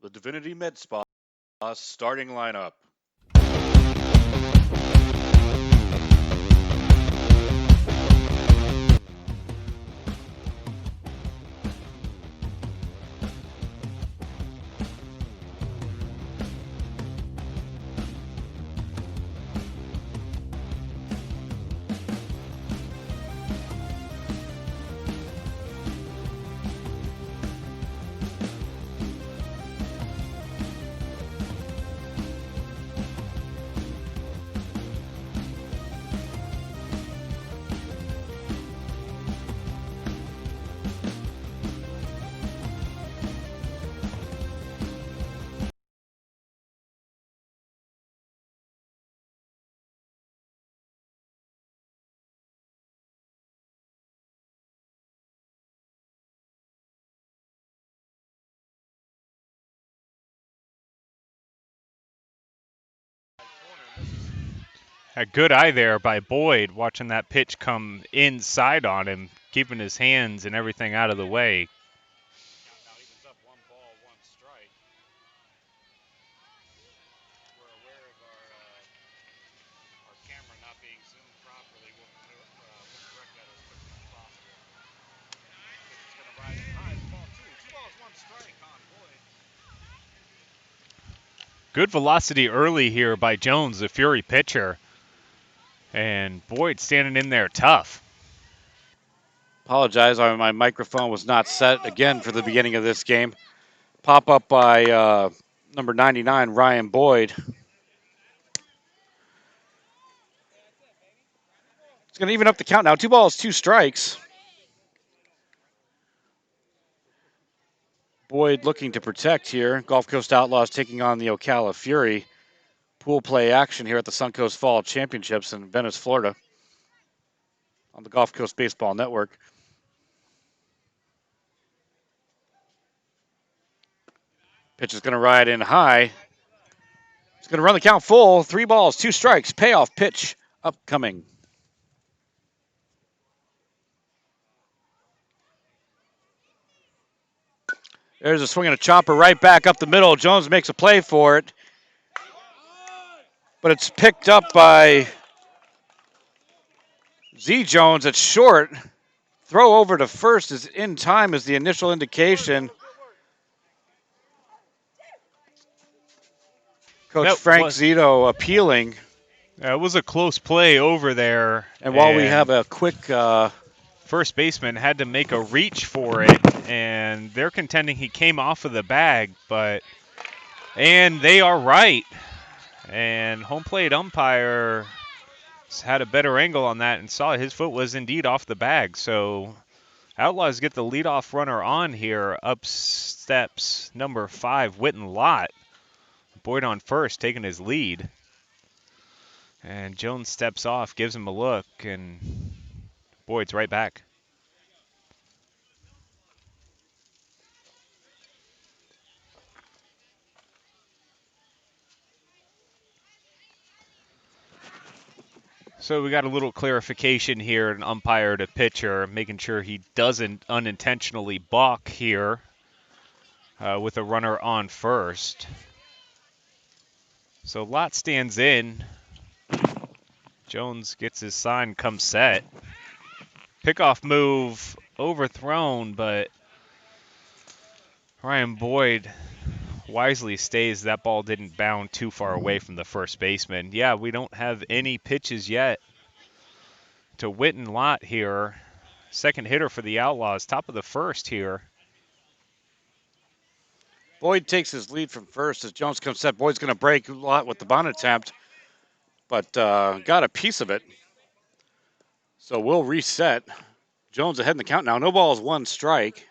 The Divinity Med Spa starting lineup. A good eye there by Boyd, watching that pitch come inside on him, keeping his hands and everything out of the way. Count now evens up 1-1 strike. We're aware of our camera not being zoomed properly. We'll correct that as quickly as possible. Pitch is going to ride in high. It's ball 2. 2-1 strike on Boyd. Good velocity early here by Jones, the Fury pitcher. And Boyd standing in there tough. Apologize, my microphone was not set again for the beginning of this game. Pop up by number 99, Ryan Boyd. It's going to even up the count now. 2-2 strikes. Boyd looking to protect here. Gulf Coast Outlaws taking on the Ocala Fury. Pool play action here at the Suncoast Fall Championships in Venice, Florida, on the Gulf Coast Baseball Network. Pitch is going to ride in high. It's going to run the count full. 3-2 strikes. Payoff pitch upcoming. There's a swing and a chopper right back up the middle. Jones makes a play for it. But it's picked up by Z Jones at short. Throw over to first is in time is the initial indication. Coach Frank Zito appealing. It was a close play over there. And while we have a quick... first baseman had to make a reach for it, and they're contending he came off of the bag, and they are right. And home plate umpire had a better angle on that and saw his foot was indeed off the bag. So Outlaws get the leadoff runner on here. Up steps number 5, Witten Lott. Boyd on first, taking his lead. And Jones steps off, gives him a look, and Boyd's right back. So we got a little clarification here, an umpire to pitcher, making sure he doesn't unintentionally balk here with a runner on first. So Lott stands in. Jones gets his sign, comes set. Pickoff move overthrown, but Ryan Boyd wisely stays. That ball didn't bound too far away from the first baseman. Yeah, we don't have any pitches yet to Witten Lott here. Second hitter for the Outlaws, top of the first here. Boyd takes his lead from first as Jones comes set. Boyd's going to break Lott with the bunt attempt, but got a piece of it. So we'll reset. Jones ahead in the count now. No balls, 1 strike.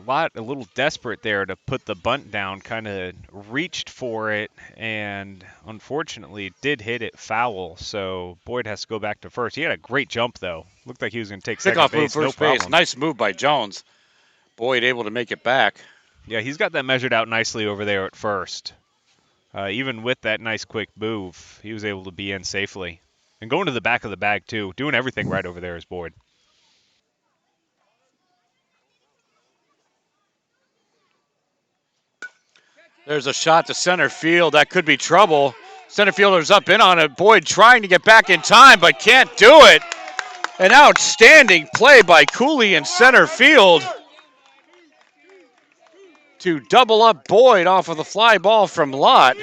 Lott a little desperate there to put the bunt down, kind of reached for it, and unfortunately did hit it foul, so Boyd has to go back to first. He had a great jump, though. Looked like he was going to take second base, no problem. Nice move by Jones. Boyd able to make it back. Yeah, he's got that measured out nicely over there at first. Even with that nice quick move, he was able to be in safely. And going to the back of the bag, too. Doing everything right over there is Boyd. There's a shot to center field. That could be trouble. Center fielder's up in on it. Boyd trying to get back in time, but can't do it. An outstanding play by Cooley in center field to double up Boyd off of the fly ball from Lott.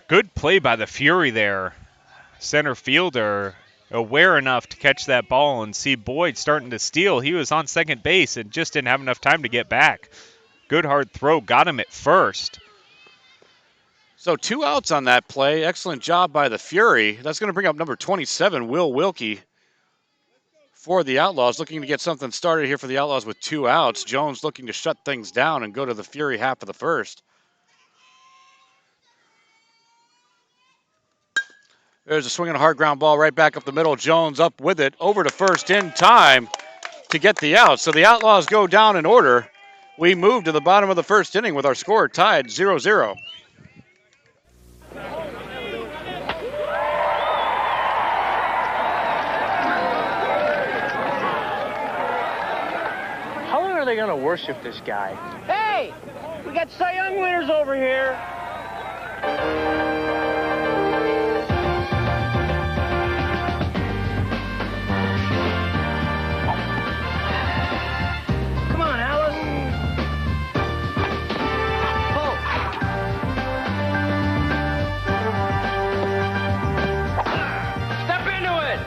Good play by the Fury there. Center fielder aware enough to catch that ball and see Boyd starting to steal. He was on second base and just didn't have enough time to get back. Good hard throw, got him at first. So 2 outs on that play. Excellent job by the Fury. That's going to bring up number 27, Will Wilkie, for the Outlaws. Looking to get something started here for the Outlaws with 2 outs. Jones looking to shut things down and go to the Fury half of the first. There's a swinging hard ground ball right back up the middle. Jones up with it, over to first in time to get the out. So the Outlaws go down in order. We move to the bottom of the first inning with our score tied 0-0. How long are they going to worship this guy? Hey, we got Cy Young winners over here. Come on, Alice. Oh. Step into it.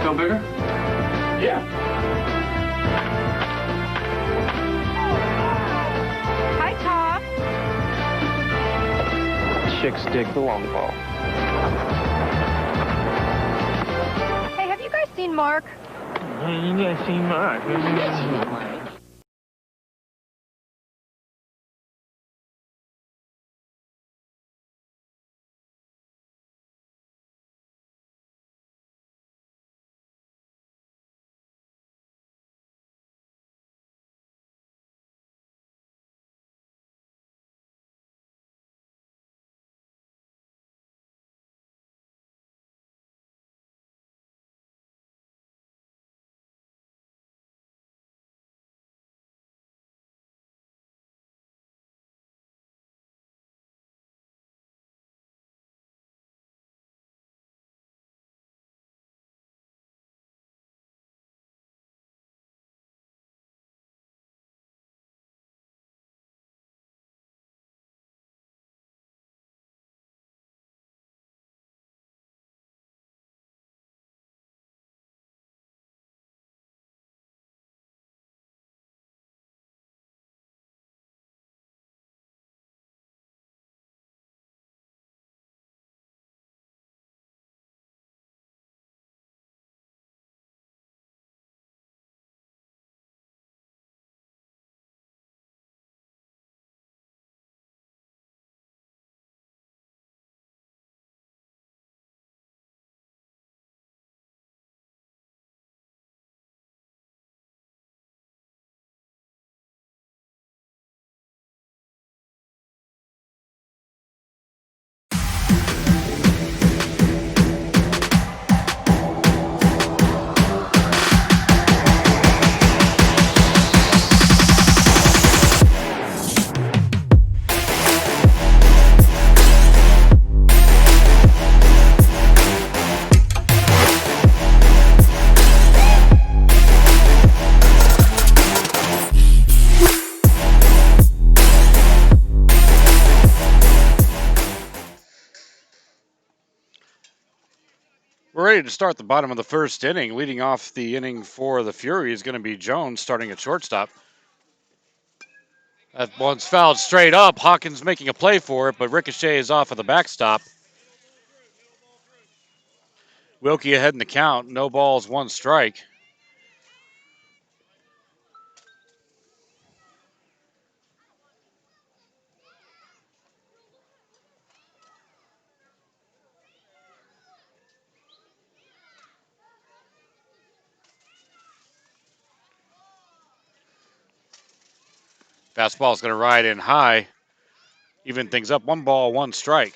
Feel bigger? Yeah. Hi, Top. Chicks dig the long ball. Hey, have you guys seen Mark? You guys seen Mark? We're ready to start the bottom of the first inning. Leading off the inning for the Fury is going to be Jones, starting at shortstop. That one's fouled straight up. Hawkins making a play for it, but Ricochet is off of the backstop. Wilkie ahead in the count. No balls, 1 strike. Fastball is going to ride in high. Even things up. 1 ball, 1 strike.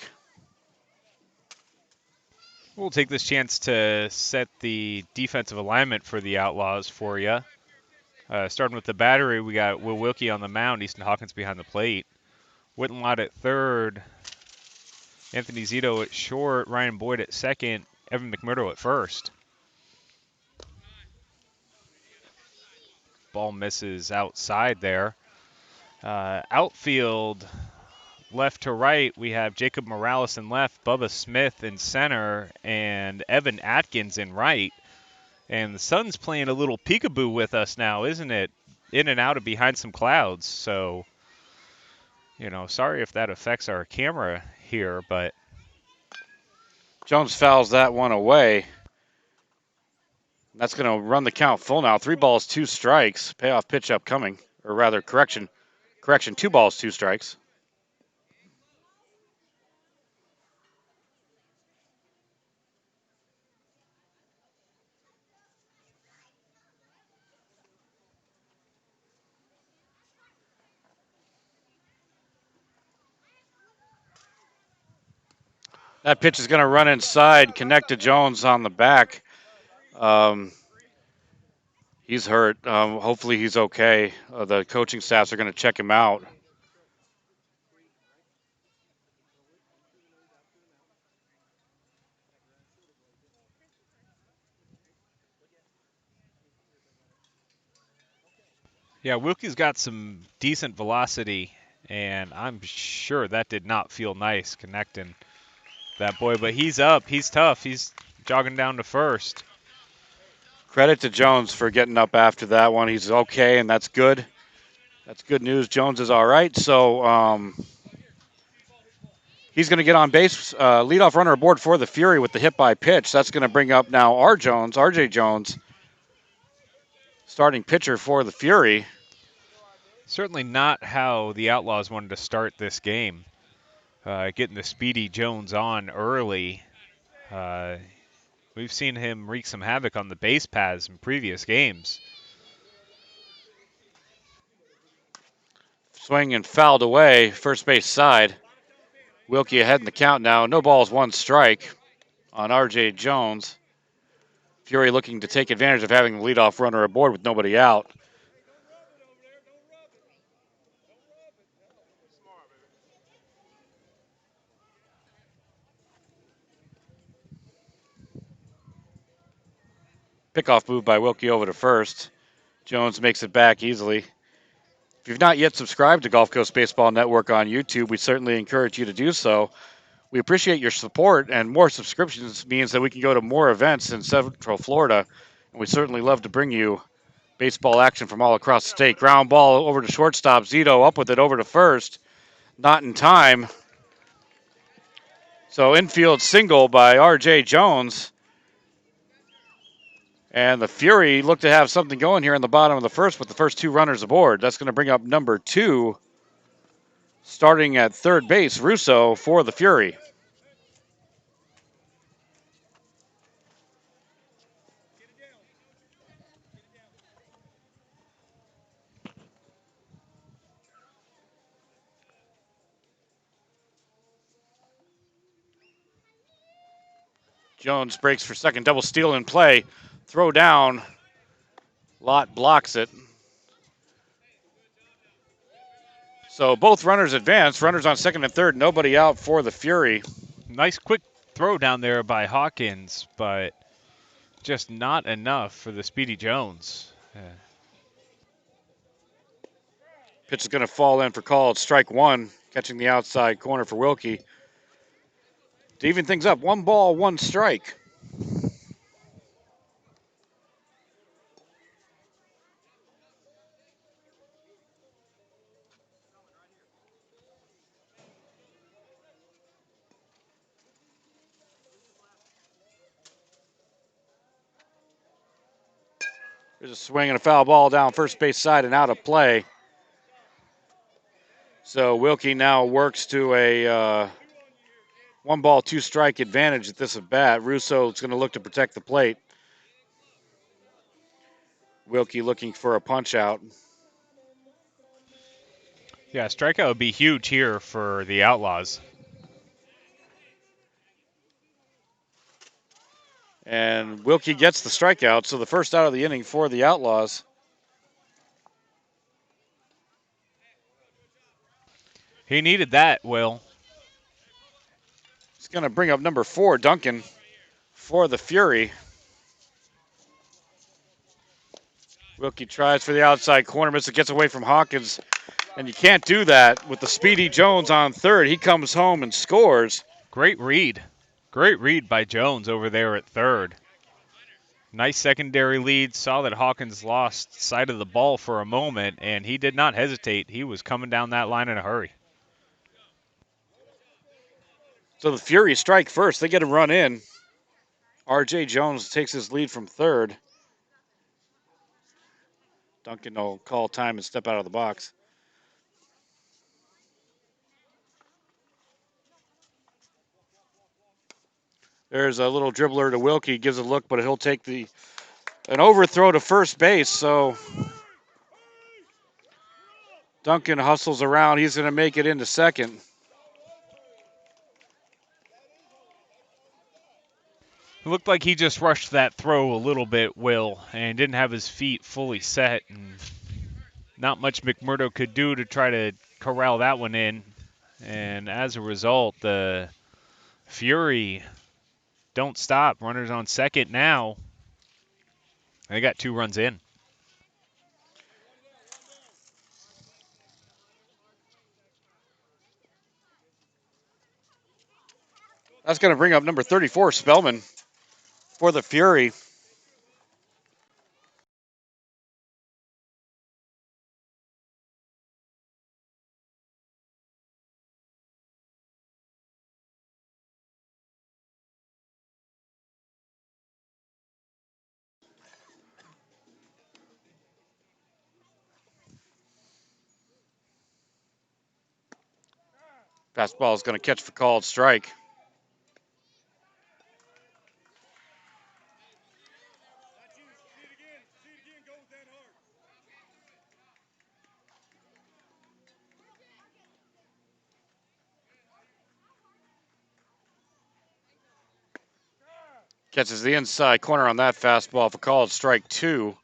We'll take this chance to set the defensive alignment for the Outlaws for you. Starting with the battery, we got Will Wilkie on the mound, Easton Hawkins behind the plate. Whittenlot at third, Anthony Zito at short, Ryan Boyd at second, Evan Mcmurdo at first. Ball misses outside there. Outfield, left to right, we have Jacob Morales in left, Bubba Smith in center, and Evan Atkins in right. And the sun's playing a little peekaboo with us now, isn't it? In and out of behind some clouds. So, sorry if that affects our camera here, but Jones fouls that one away. That's going to run the count full now. 3 balls, 2 strikes. Payoff pitch upcoming. Or rather, correction. 2 balls, 2 strikes. That pitch is going to run inside, connect to Jones on the back. He's hurt. Hopefully he's okay. The coaching staffs are going to check him out. yeah, Wilkie's got some decent velocity, and I'm sure that did not feel nice connecting that boy. But he's up. He's tough. He's jogging down to first. Credit to Jones for getting up after that one. He's okay, and that's good. That's good news. Jones is all right. So he's going to get on base. Leadoff runner aboard for the Fury with the hit by pitch. That's going to bring up now RJ Jones, starting pitcher for the Fury. Certainly not how the Outlaws wanted to start this game. Getting the speedy Jones on early. We've seen him wreak some havoc on the base paths in previous games. Swing and fouled away, first base side. Wilkie ahead in the count now. No balls, 1 strike on RJ Jones. Fury looking to take advantage of having the leadoff runner aboard with nobody out. Pickoff move by Wilkie over to first. Jones makes it back easily. If you've not yet subscribed to Gulf Coast Baseball Network on YouTube, we certainly encourage you to do so. We appreciate your support, and more subscriptions means that we can go to more events in Central Florida, and we certainly love to bring you baseball action from all across the state. Ground ball over to shortstop. Zito up with it over to first. Not in time. So infield single by R.J. Jones. And the Fury look to have something going here in the bottom of the first with the first 2 runners aboard. That's going to bring up number 2, starting at third base, Russo for the Fury. Jones breaks for second, double steal in play. Throw down. Lott blocks it. So both runners advance. Runners on second and third. Nobody out for the Fury. Nice quick throw down there by Hawkins, but just not enough for the speedy Jones. Pitch is going to fall in for call. It's strike 1, catching the outside corner for Wilkie. To even things up, 1 ball, 1 strike. There's a swing and a foul ball down first base side and out of play. So Wilkie now works to a 1 ball, 2 strike advantage at this at bat. Russo is going to look to protect the plate. Wilkie looking for a punch out. Yeah, strikeout would be huge here for the Outlaws. And Wilkie gets the strikeout, so the first out of the inning for the Outlaws. He needed that, Will. He's going to bring up number 4, Duncan, for the Fury. Wilkie tries for the outside corner, misses, gets away from Hawkins. And you can't do that with the speedy Jones on third. He comes home and scores. Great read. Great read by Jones over there at third. Nice secondary lead. Saw that Hawkins lost sight of the ball for a moment, and he did not hesitate. He was coming down that line in a hurry. So the Fury strike first. They get a run in. R.J. Jones takes his lead from third. Duncan will call time and step out of the box. There's a little dribbler to Wilkie. Gives a look, but he'll take an overthrow to first base. So Duncan hustles around. He's going to make it into second. It looked like he just rushed that throw a little bit, Will, and didn't have his feet fully set. And not much Mcmurdo could do to try to corral that one in. And as a result, the Fury don't stop. Runners on second now. They got 2 runs in. That's going to bring up number 34, Spellman, for the Fury. Fastball is going to catch the called strike. Catches the inside corner on that fastball for called strike 2.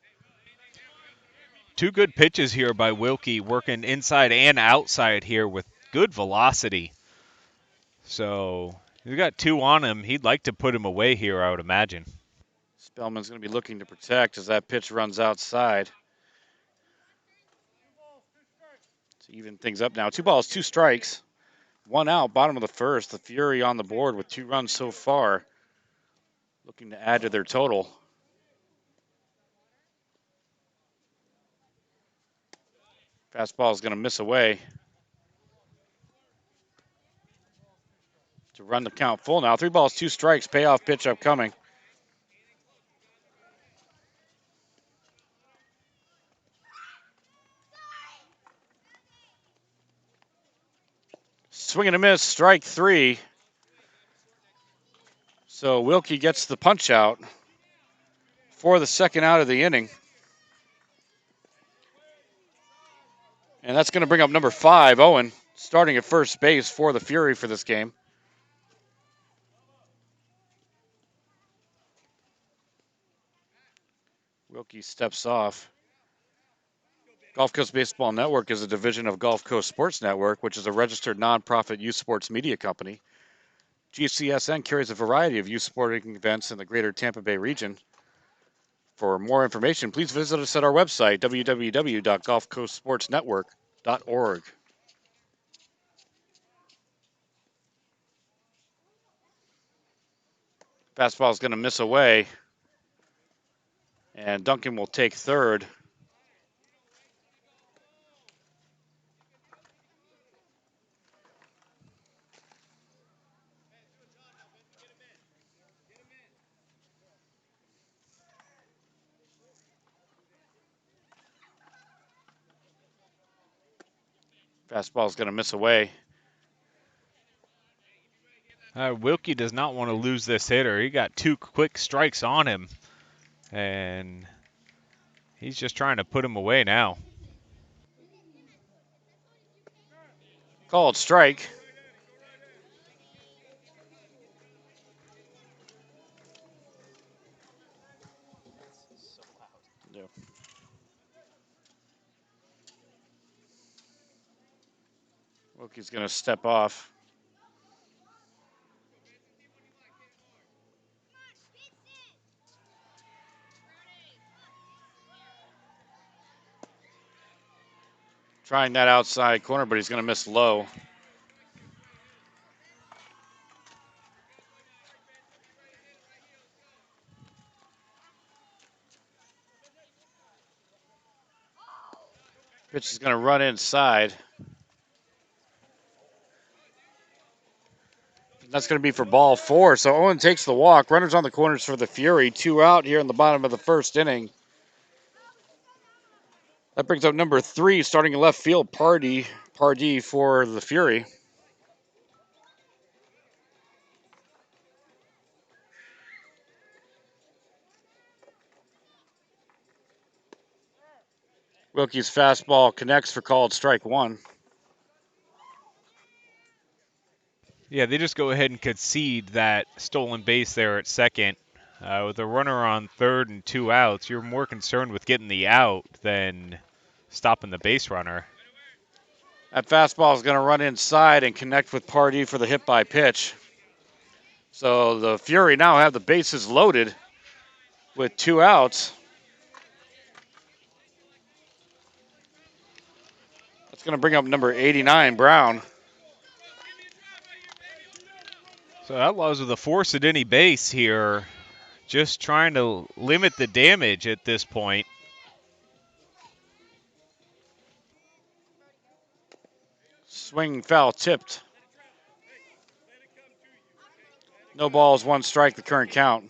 2 good pitches here by Wilkie, working inside and outside here with good velocity. So he's got 2 on him. He'd like to put him away here, I would imagine. Spellman's going to be looking to protect as that pitch runs outside. To even things up now. 2 balls, 2 strikes. 1 out, bottom of the first. The Fury on the board with 2 runs so far. Looking to add to their total. Fastball is going to miss away. To run the count full now. 3 balls, 2 strikes. Payoff pitch upcoming. Swing and a miss, strike 3. So Wilkie gets the punch out for the second out of the inning. And that's going to bring up number 5, Owen, starting at first base for the Fury for this game. Wilkie steps off. Gulf Coast Baseball Network is a division of Gulf Coast Sports Network, which is a registered nonprofit youth sports media company. GCSN carries a variety of youth sporting events in the greater Tampa Bay region. For more information, please visit us at our website, www.gulfcoastsportsnetwork.org. Fastball is going to miss away, and Duncan will take third. Fastball is going to miss away. Wilkie does not want to lose this hitter. He got 2 quick strikes on him, and he's just trying to put him away now. Called strike. Wilkie's going to step off. Trying that outside corner, but he's going to miss low. Pitch is going to run inside. That's going to be for ball 4. So Owen takes the walk. Runners on the corners for the Fury. 2 out here in the bottom of the first inning. That brings up number 3, starting in left field, Pardee for the Fury. Wilkie's fastball connects for called strike 1. Yeah, they just go ahead and concede that stolen base there at second. With a runner on third and 2 outs, you're more concerned with getting the out than stopping the base runner. That fastball is going to run inside and connect with Pardee for the hit by pitch. So the Fury now have the bases loaded with 2 outs. That's going to bring up number 89, Brown. So Outlaws with a force at any base here, just trying to limit the damage at this point. Swing foul tipped. No balls, 1 strike, the current count.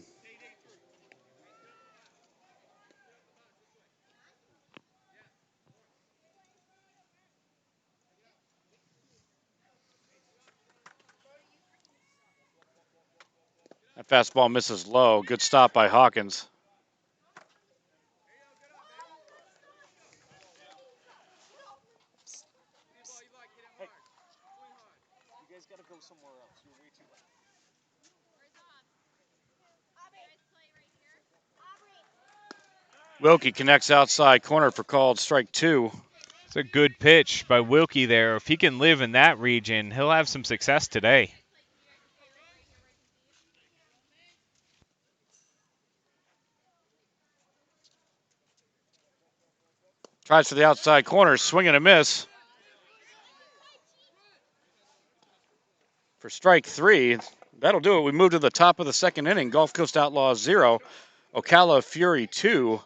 That fastball misses low. Good stop by Hawkins. Wilkie connects outside corner for called strike 2. It's a good pitch by Wilkie there. If he can live in that region, he'll have some success today. Tries for the outside corner, swing and a miss. For strike 3, that'll do it. We move to the top of the second inning. Gulf Coast Outlaws 0, Ocala Fury 2.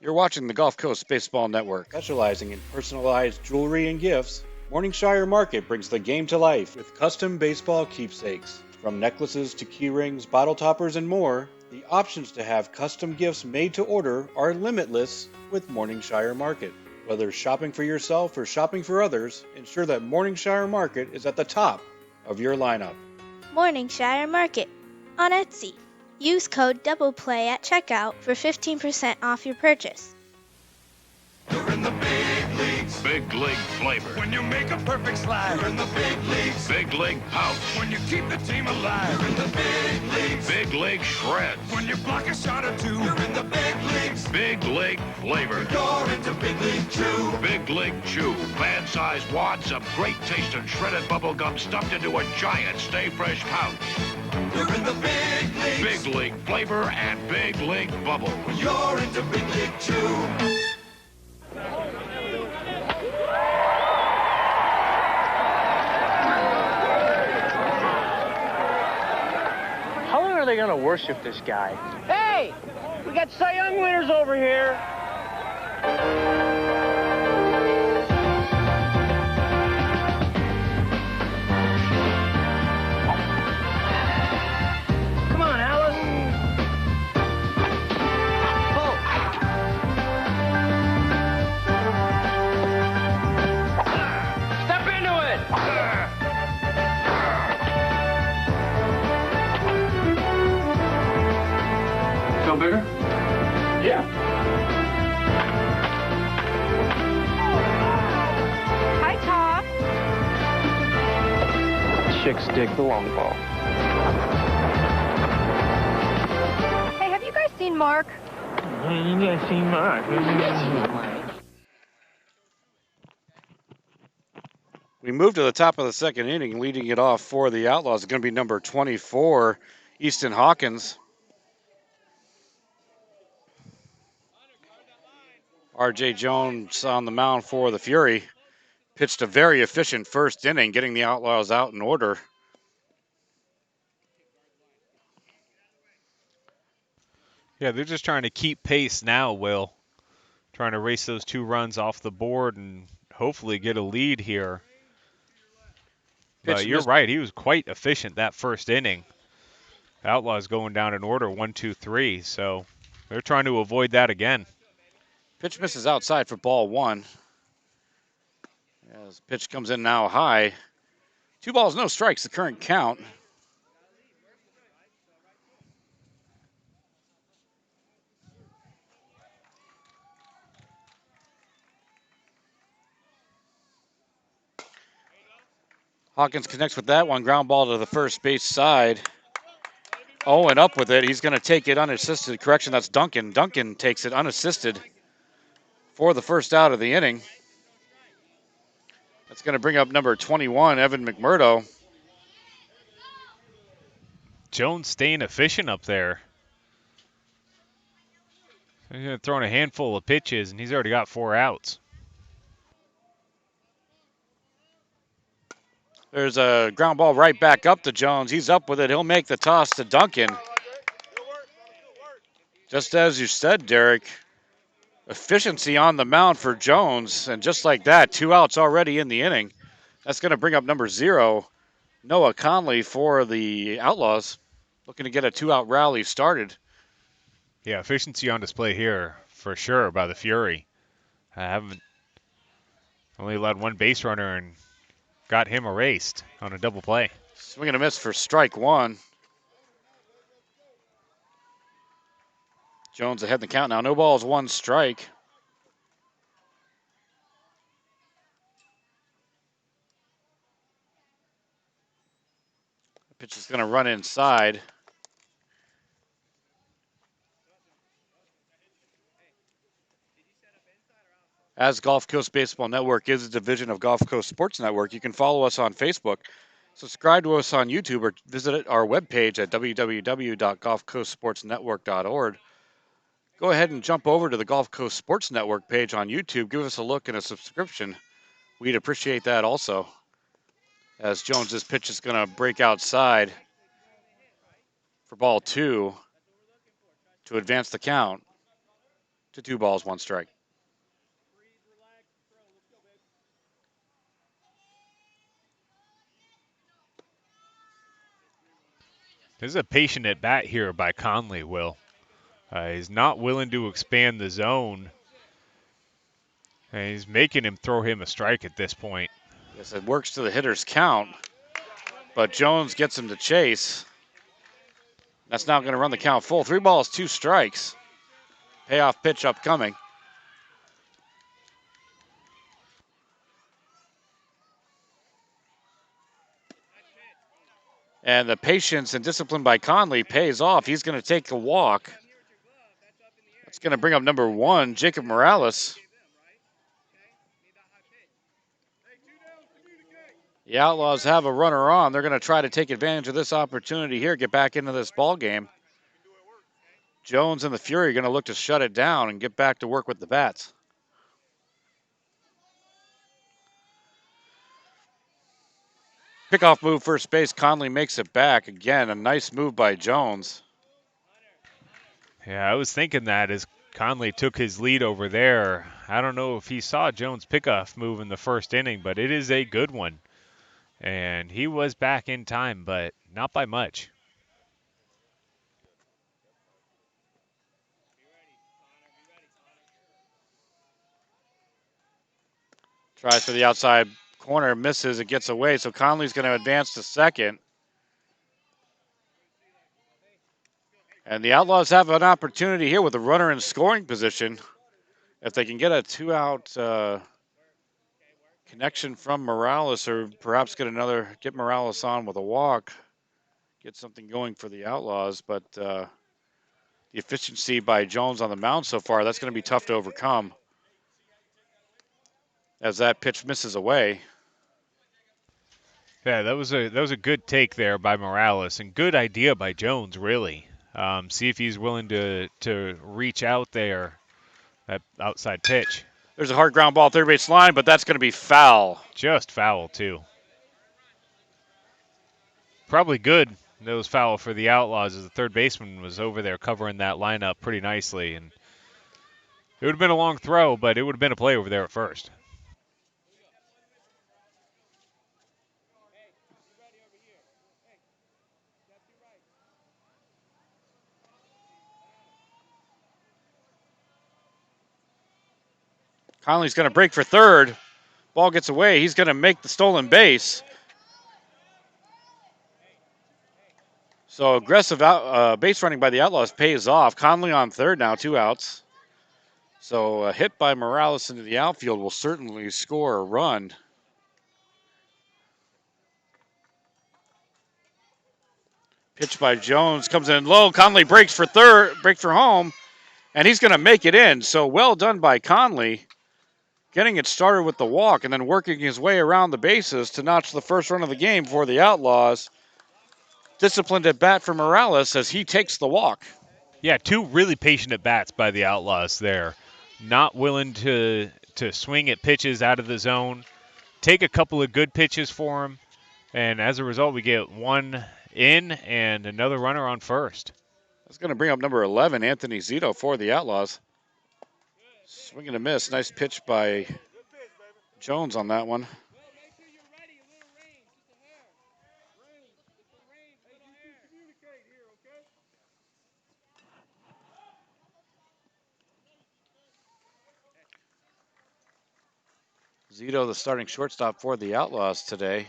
You're watching the Gulf Coast Baseball Network. Specializing in personalized jewelry and gifts, Morningshire Market brings the game to life with custom baseball keepsakes. From necklaces to key rings, bottle toppers, and more, the options to have custom gifts made to order are limitless with Morningshire Market. Whether shopping for yourself or shopping for others, ensure that Morningshire Market is at the top of your lineup. Morningshire Market on Etsy. Use code DOUBLEPLAY at checkout for 15% off your purchase. You're in the big leagues. Big league flavor. When you make a perfect slide. You're in the big leagues. Big league pouch. When you keep the team alive. You're in the big leagues. Big league shreds. When you block a shot or 2. You're in the big leagues. Big league flavor. You're into Big League Chew. Big League Chew. Fan-sized wads of great taste and shredded bubble gum stuffed into a giant Stay Fresh pouch. You're in the big leagues. Big league flavor and big league bubble. You're into Big League Chew. How long are they gonna worship this guy? Hey! We got Cy Young winners over here! Come on, Alice! Step into it! Feel bigger? Yeah. Hi, Top. Chicks dig the long ball. Hey, have you guys seen Mark? You guys seen Mark? We move to the top of the second inning, leading it off for the Outlaws. It's going to be number 24, Easton Hawkins. R.J. Jones on the mound for the Fury. Pitched a very efficient first inning, getting the Outlaws out in order. Yeah, they're just trying to keep pace now, Will. Trying to race those 2 runs off the board and hopefully get a lead here. But you're right, he was quite efficient that first inning. Outlaws going down in order 1, 2, 3, so they're trying to avoid that again. Pitch misses outside for ball 1. As pitch comes in now high. 2 balls, no strikes, the current count. Hawkins connects with that one. Ground ball to the first base side. Owen up with it. He's going to take it unassisted. Correction, that's Duncan. Duncan takes it unassisted for the first out of the inning. That's going to bring up number 21, Evan Mcmurdo. Jones staying efficient up there. He's throwing a handful of pitches, and he's already got 4 outs. There's a ground ball right back up to Jones. He's up with it. He'll make the toss to Duncan. Just as you said, Derek, efficiency on the mound for Jones. And just like that, 2 outs already in the inning. That's going to bring up number 0, Noah Conley for the Outlaws. Looking to get a 2-out rally started. Yeah, efficiency on display here for sure by the Fury. I haven't only allowed 1 base runner and got him erased on a double play. Swing and a miss for strike 1. Jones ahead in the count now. No balls, 1 strike. The pitch is going to run inside. As Gulf Coast Baseball Network is a division of Gulf Coast Sports Network, you can follow us on Facebook, subscribe to us on YouTube, or visit our webpage at www.gulfcoastsportsnetwork.org. Go ahead and jump over to the Gulf Coast Sports Network page on YouTube. Give us a look and a subscription. We'd appreciate that also. As Jones's pitch is going to break outside for ball 2 to advance the count to 2 balls, 1 strike. This is a patient at bat here by Conley, Will. He's not willing to expand the zone. And he's making him throw him a strike at this point. Yes, it works to the hitter's count, but Jones gets him to chase. That's now going to run the count full. 3 balls, 2 strikes. Payoff pitch upcoming. And the patience and discipline by Conley pays off. He's going to take a walk. That's going to bring up number 1, Jacob Morales. The Outlaws have a runner on. They're going to try to take advantage of this opportunity here, get back into this ball game. Jones and the Fury are going to look to shut it down and get back to work with the bats. Pickoff move first base. Conley makes it back. Again, a nice move by Jones. Yeah, I was thinking that as Conley took his lead over there. I don't know if he saw Jones' pickoff move in the first inning, but it is a good one. And he was back in time, but not by much. Tries for the outside corner, misses, it gets away. So Conley's going to advance to second. And the Outlaws have an opportunity here with a runner in scoring position. If they can get a 2-out connection from Morales, or perhaps get Morales on with a walk, get something going for the Outlaws. But the efficiency by Jones on the mound so far, that's going to be tough to overcome as that pitch misses away. Yeah, that was a good take there by Morales, and good idea by Jones, really. See if he's willing to reach out there, that outside pitch. There's a hard ground ball third base line, but that's going to be foul. Just foul, too. Probably good that was foul for the Outlaws, as the third baseman was over there covering that lineup pretty nicely. And it would have been a long throw, but it would have been a play over there at first. Conley's going to break for third. Ball gets away. He's going to make the stolen base. So aggressive base running by the Outlaws pays off. Conley on third now, 2 outs. So a hit by Morales into the outfield will certainly score a run. Pitch by Jones comes in low. Conley breaks for home, and he's going to make it in. So well done by Conley, getting it started with the walk and then working his way around the bases to notch the first run of the game for the Outlaws. Disciplined at bat for Morales as he takes the walk. Yeah, 2 really patient at bats by the Outlaws there. Not willing to swing at pitches out of the zone. Take a couple of good pitches for him, and as a result, we get 1 in and another runner on first. That's going to bring up number 11, Anthony Zito, for the Outlaws. Swing and a miss. Nice pitch by Jones on that one. Zito, the starting shortstop for the Outlaws today.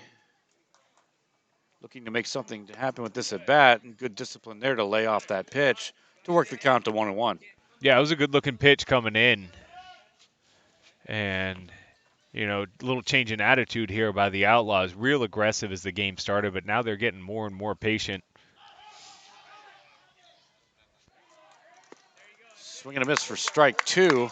Looking to make something happen with this at bat, and good discipline there to lay off that pitch to work the count to 1-1. Yeah, it was a good looking pitch coming in. And, a little change in attitude here by the Outlaws. Real aggressive as the game started, but now they're getting more and more patient. Swing and a miss for strike 2.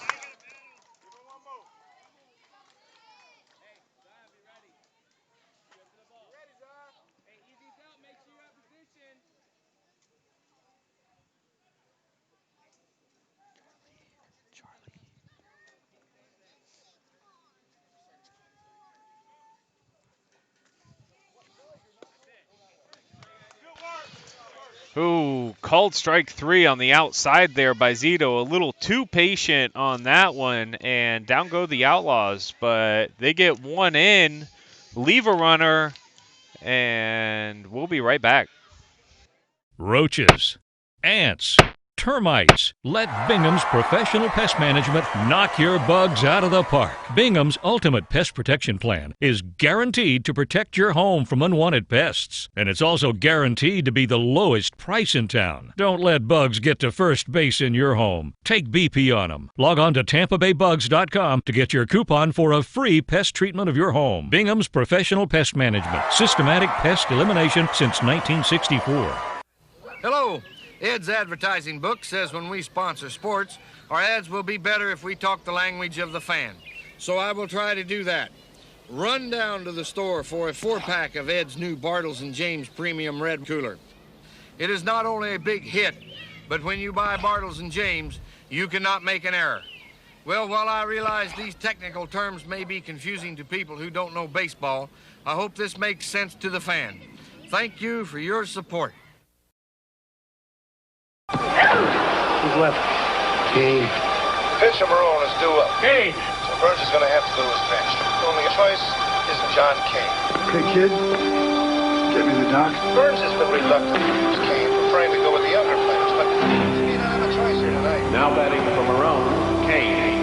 Ooh, called strike 3 on the outside there by Zito. A little too patient on that one, and down go the Outlaws. But they get 1 in, leave a runner, and we'll be right back. Roaches, ants, termites. Let Bingham's Professional Pest Management knock your bugs out of the park. Bingham's Ultimate Pest Protection Plan is guaranteed to protect your home from unwanted pests. And it's also guaranteed to be the lowest price in town. Don't let bugs get to first base in your home. Take BP on them. Log on to TampaBayBugs.com to get your coupon for a free pest treatment of your home. Bingham's Professional Pest Management. Systematic pest elimination since 1964. Hello. Ed's advertising book says when we sponsor sports, our ads will be better if we talk the language of the fan. So I will try to do that. Run down to the store for a 4-pack of Ed's new Bartles & James Premium Red Cooler. It is not only a big hit, but when you buy Bartles & James, you cannot make an error. Well, while I realize these technical terms may be confusing to people who don't know baseball, I hope this makes sense to the fan. Thank you for your support. Who's left? Kane. Pitcher Marone is due up. Kane! So Burns is going to have to go to his bench. The only choice is John Kane. Okay, kid. Get me the doc. Burns has been reluctant to use Kane, preferring to go with the younger players, but he don't have a choice here tonight. Now batting for Marone, Kane.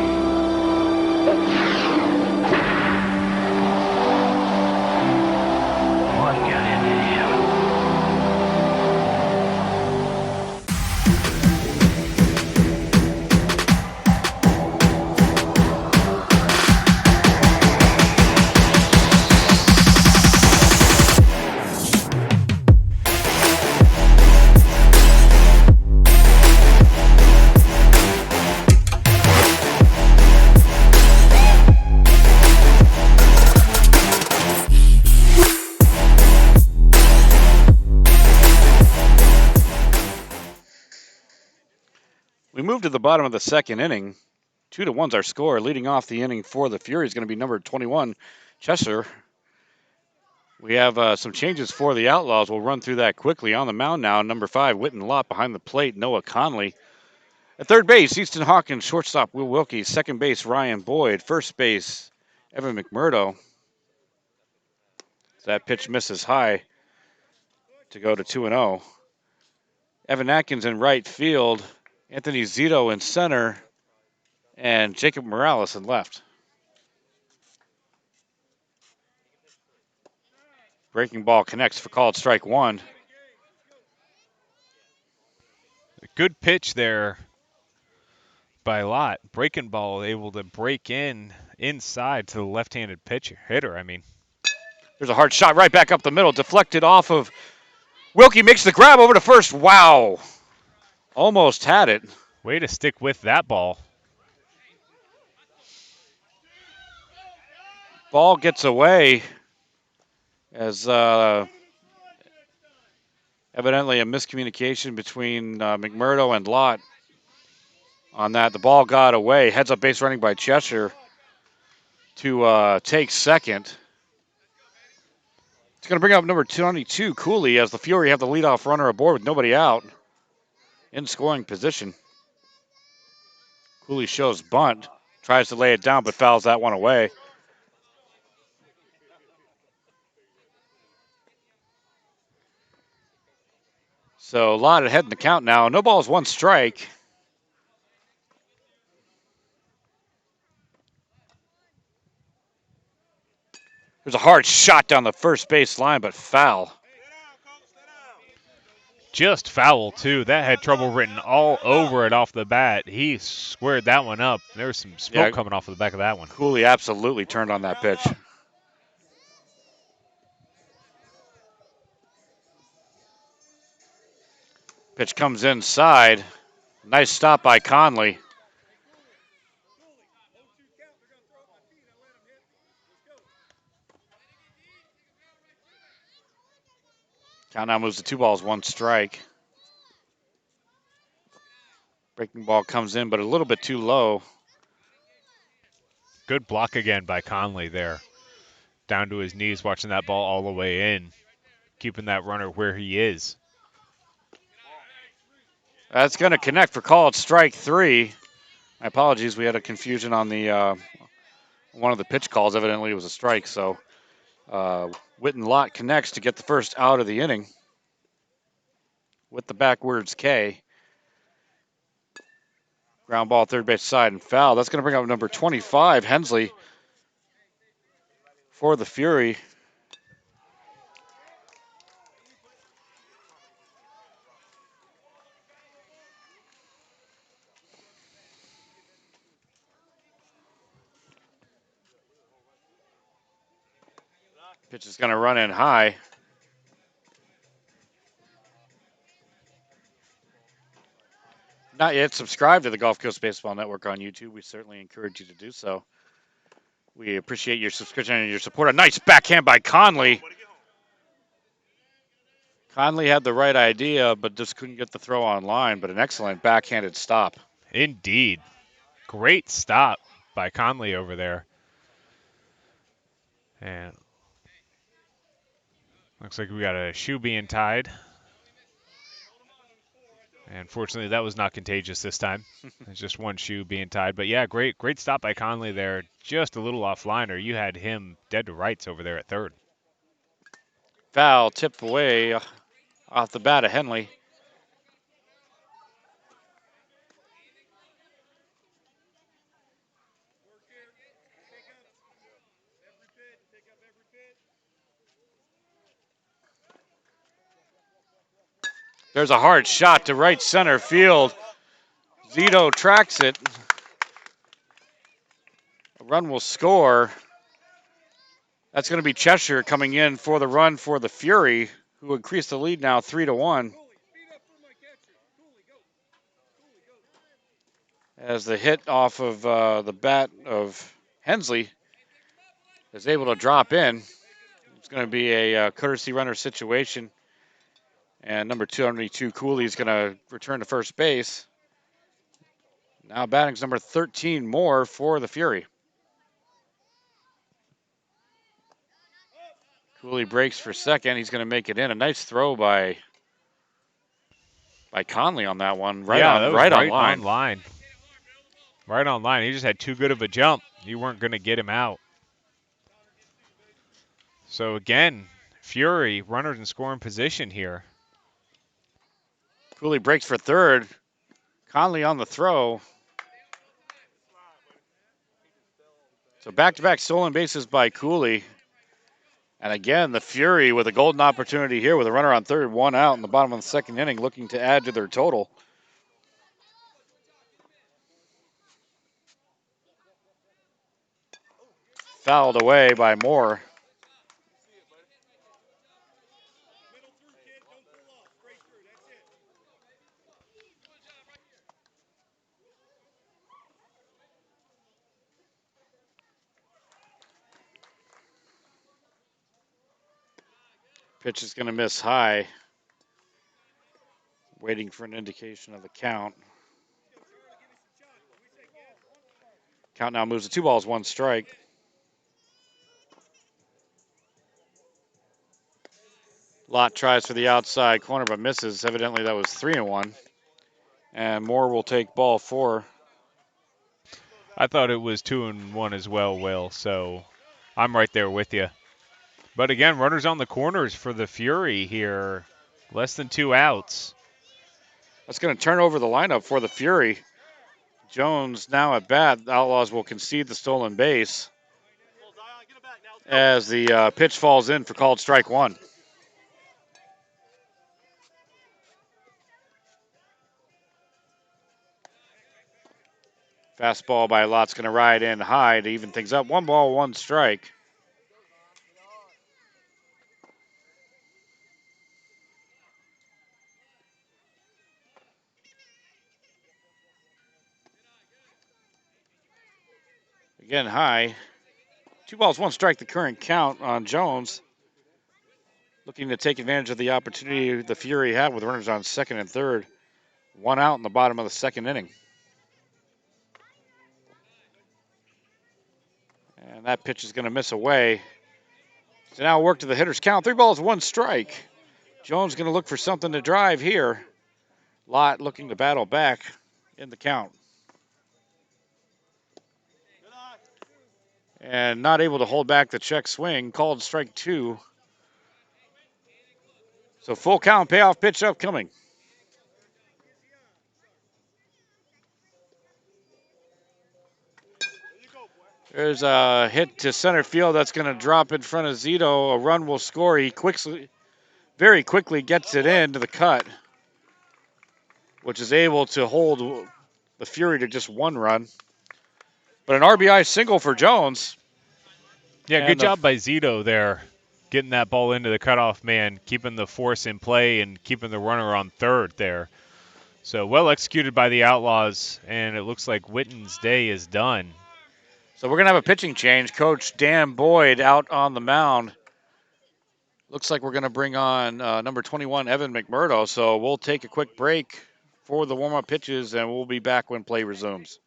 What got into him? move to the bottom of the second inning. 2-1's our score. Leading off the inning for the Fury is going to be number 21, Chester. We have some changes for the Outlaws. We'll run through that quickly. On the mound now, number 5, Witten Lott. Behind the plate, Noah Conley. At third base, Easton Hawkins. Shortstop, Will Wilkie. Second base, Ryan Boyd. First base, Evan Mcmurdo. That pitch misses high to go to 2-0. Evan Atkins in right field. Anthony Zito in center. And Jacob Morales in left. Breaking ball connects for called strike 1. A good pitch there by Lott. Breaking ball able to break inside to the left-handed hitter. There's a hard shot right back up the middle. Deflected off of Wilkie. Makes the grab over to first. Wow. Almost had it. Way to stick with that ball. Ball gets away as evidently a miscommunication between Mcmurdo and Lott on that. The ball got away. Heads up base running by Cheshire to take second. It's going to bring up number 22, Cooley, as the Fury have the leadoff runner aboard with nobody out in scoring position. Cooley shows bunt, tries to lay it down, but fouls that one away. So Lott ahead in the count now. No balls, 1 strike. There's a hard shot down the first base line, but foul. Just foul, too. That had trouble written all over it off the bat. He squared that one up. There was some smoke coming off of the back of that one. Cooley absolutely turned on that pitch. Pitch comes inside. Nice stop by Conley. Count now moves to 2 balls, 1 strike. Breaking ball comes in, but a little bit too low. Good block again by Conley there. Down to his knees, watching that ball all the way in. Keeping that runner where he is. That's going to connect for called strike 3. My apologies, we had a confusion on the one of the pitch calls. Evidently it was a strike, so Witten Lott connects to get the first out of the inning with the backwards K. Ground ball, third base side, and foul. That's going to bring up number 25, Hensley, for the Fury. Pitch is going to run in high. Not yet subscribed to the Gulf Coast Baseball Network on YouTube. We certainly encourage you to do so. We appreciate your subscription and your support. A nice backhand by Conley. Conley had the right idea, but just couldn't get the throw on line, but an excellent backhanded stop. Indeed. Great stop by Conley over there. And looks like we got a shoe being tied. And fortunately, that was not contagious this time. It's just one shoe being tied. But yeah, great stop by Conley there. Just a little offline, or you had him dead to rights over there at third. Foul tipped away off the bat of Henley. There's a hard shot to right center field. Zito tracks it. A run will score. That's going to be Cheshire coming in for the run for the Fury, who increased the lead now 3-1. As the hit off of the bat of Hensley is able to drop in. It's going to be a courtesy runner situation. And number 222, Cooley, is going to return to first base. Now batting's number 13 more for the Fury. Cooley breaks for second. He's going to make it in. A nice throw by Conley on that one. Right on line. Right on line. He just had too good of a jump. You weren't going to get him out. So again, Fury, runners in scoring position here. Cooley breaks for third. Conley on the throw. So back-to-back stolen bases by Cooley. And again, the Fury with a golden opportunity here with a runner on third, 1 out in the bottom of the second inning, looking to add to their total. Fouled away by Moore. Pitch is going to miss high. Waiting for an indication of the count. Count now moves to 2 balls, 1 strike. Lott tries for the outside corner but misses. Evidently that was 3-1. And Moore will take ball 4. I thought it was 2-1 as well, Will, so I'm right there with you. But again, runners on the corners for the Fury here. Less than 2 outs. That's going to turn over the lineup for the Fury. Jones now at bat. The Outlaws will concede the stolen base as the pitch falls in for called strike 1. Fastball by Lott's going to ride in high to even things up. 1 ball, 1 strike. Again, high. 2 balls, 1 strike, the current count on Jones. Looking to take advantage of the opportunity the Fury had with runners on second and third. 1 out in the bottom of the second inning. And that pitch is going to miss away. So now work to the hitter's count. 3 balls, 1 strike. Jones going to look for something to drive here. Lott looking to battle back in the count. And not able to hold back the check swing. Called strike 2. So full count, payoff pitch upcoming. There's a hit to center field that's going to drop in front of Zito. A run will score. He very quickly gets it into the cut, which is able to hold the Fury to just 1 run. But an RBI single for Jones. Yeah, good job by Zito there, getting that ball into the cutoff man, keeping the force in play and keeping the runner on third there. So well executed by the Outlaws, and it looks like Witten's day is done. So we're going to have a pitching change. Coach Dan Boyd out on the mound. Looks like we're going to bring on number 21, Evan Mcmurdo. So we'll take a quick break for the warm-up pitches, and we'll be back when play resumes.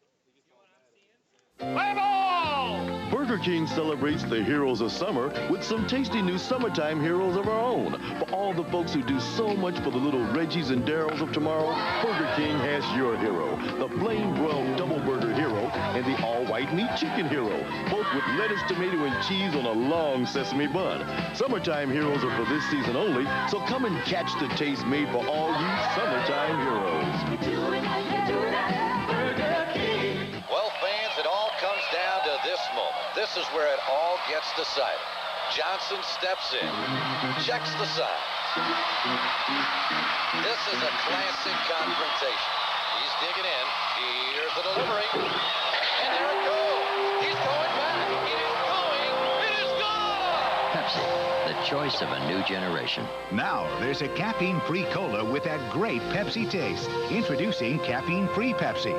Burger King celebrates the heroes of summer with some tasty new summertime heroes of our own. For all the folks who do so much for the little Reggies and Darryls of tomorrow, Burger King has your hero, the plain broiled double burger hero and the all-white meat chicken hero, both with lettuce, tomato, and cheese on a long sesame bun. Summertime heroes are for this season only, so come and catch the taste made for all you summertime heroes. Well, fans, it all comes down to this moment. This is where it all gets decided. Johnson steps in, checks the sign. This is a classic confrontation. He's digging in. Here's the delivery. And there it goes. He's going back. It is going. It is gone. Pepsi, the choice of a new generation. Now there's a caffeine-free cola with that great Pepsi taste. Introducing caffeine-free Pepsi.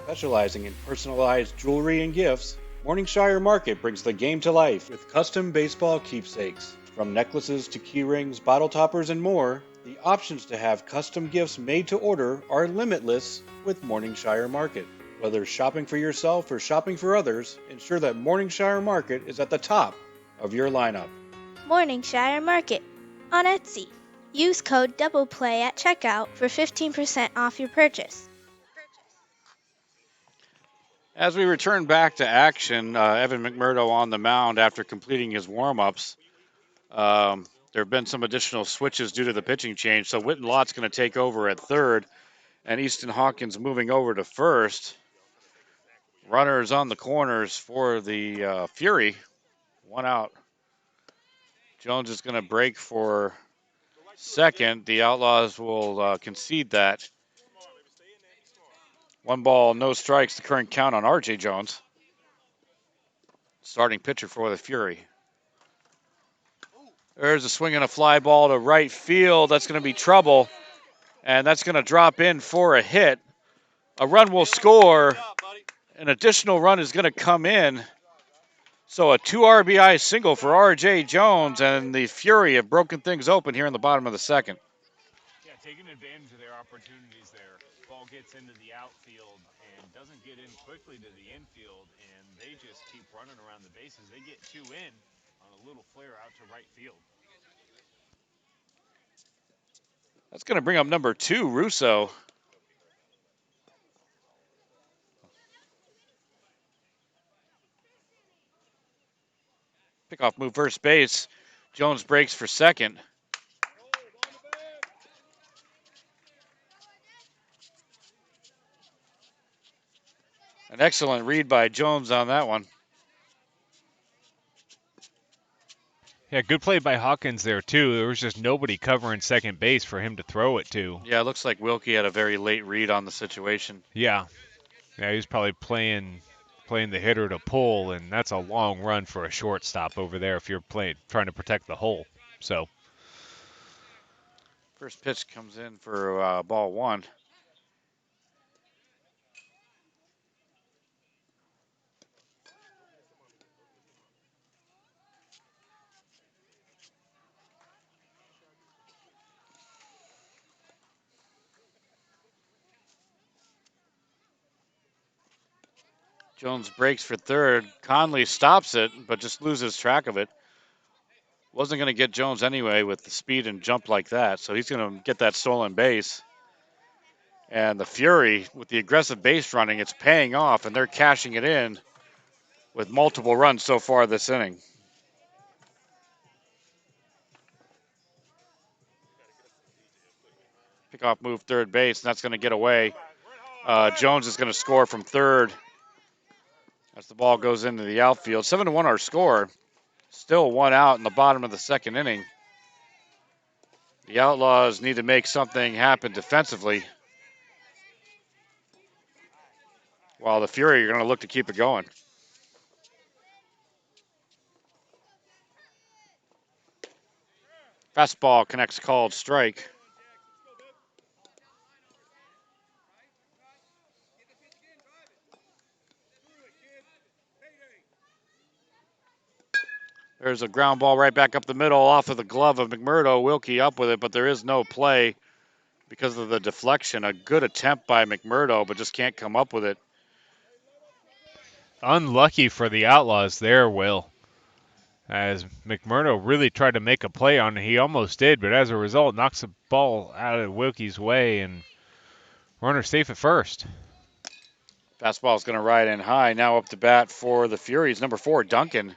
Specializing in personalized jewelry and gifts, Morningshire Market brings the game to life with custom baseball keepsakes. From necklaces to key rings, bottle toppers, and more, The options to have custom gifts made to order are limitless with Morningshire Market. Whether shopping for yourself or shopping for others, ensure that Morningshire Market is at the top of your lineup. Morningshire Market on Etsy. Use code DOUBLEPLAY at checkout for 15% off your purchase. As we return back to action, Evan Mcmurdo on the mound after completing his warm-ups. There have been some additional switches due to the pitching change, so Witten Lott's going to take over at third, and Easton Hawkins moving over to first. Runners on the corners for the Fury. One out. Jones is going to break for second. The Outlaws will concede that. 1 ball, no strikes, the current count on R.J. Jones. Starting pitcher for the Fury. There's a swing and a fly ball to right field. That's going to be trouble. And that's going to drop in for a hit. A run will score. An additional run is going to come in. So a 2 RBI single for R.J. Jones, and the Fury have broken things open here in the bottom of the second. Yeah, taking advantage of their opportunities there. Ball gets into the outfield and doesn't get in quickly to the infield, and they just keep running around the bases. They get 2 in on a little flare out to right field. That's going to bring up number 2, Russo. Pickoff move first base. Jones breaks for second. An excellent read by Jones on that one. Yeah, good play by Hawkins there, too. There was just nobody covering second base for him to throw it to. Yeah, it looks like Wilkie had a very late read on the situation. Yeah. Yeah, he was probably playing the hitter to pull, and that's a long run for a shortstop over there if you're trying to protect the hole. So first pitch comes in for ball 1. Jones breaks for third. Conley stops it, but just loses track of it. Wasn't going to get Jones anyway with the speed and jump like that, so he's going to get that stolen base. And the Fury, with the aggressive base running, it's paying off, and they're cashing it in with multiple runs so far this inning. Pickoff move third base, and that's going to get away. Jones is going to score from third as the ball goes into the outfield. 7-1 our score. Still 1 out in the bottom of the second inning. The Outlaws need to make something happen defensively, while the Fury are going to look to keep it going. Fastball connects, called strike. There's a ground ball right back up the middle off of the glove of Mcmurdo. Wilkie up with it, but there is no play because of the deflection. A good attempt by Mcmurdo, but just can't come up with it. unlucky for the Outlaws there, Will. As Mcmurdo really tried to make a play on it. He almost did, but as a result, knocks the ball out of Wilkie's way, and runner safe at first. Fastball is going to ride in high. Now up to bat for the Furies. Number 4, Duncan.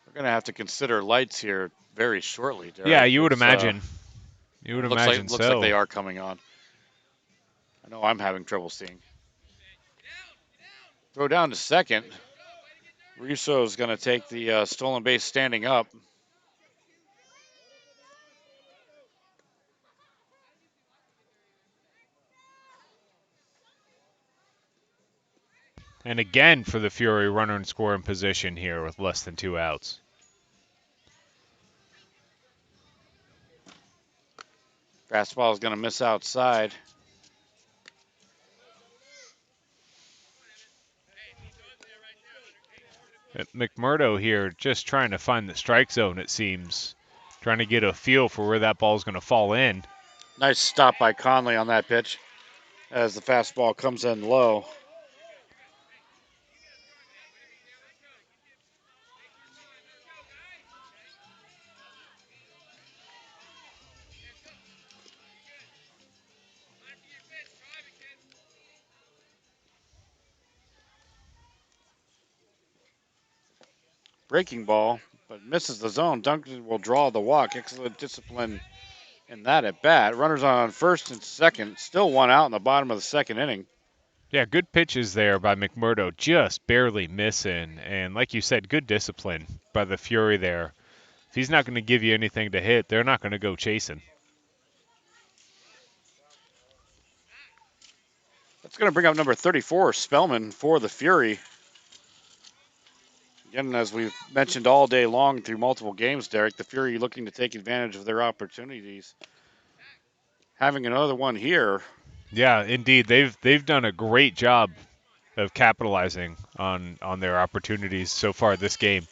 We're going to have to consider lights here very shortly, Derek. Yeah, you would imagine. You would imagine looks like they are coming on. I know I'm having trouble seeing. Throw down to second. Russo is going to take the stolen base standing up. And again for the Fury, runner in scoring position here with less than 2 outs. Fastball is going to miss outside. Mcmurdo here just trying to find the strike zone, it seems. Trying to get a feel for where that ball's going to fall in. Nice stop by Conley on that pitch as the fastball comes in low. Breaking ball, but misses the zone. Duncan will draw the walk. Excellent discipline in that at bat. Runners on first and second. Still one out in the bottom of the second inning. Yeah, good pitches there by Mcmurdo, just barely missing. And like you said, good discipline by the Fury there. If he's not going to give you anything to hit, they're not going to go chasing. That's going to bring up number 34, Spellman, for the Fury. Again, as we've mentioned all day long through multiple games, Derek, the Fury looking to take advantage of their opportunities. Having another one here. Yeah, indeed. They've done a great job of capitalizing on their opportunities so far this game.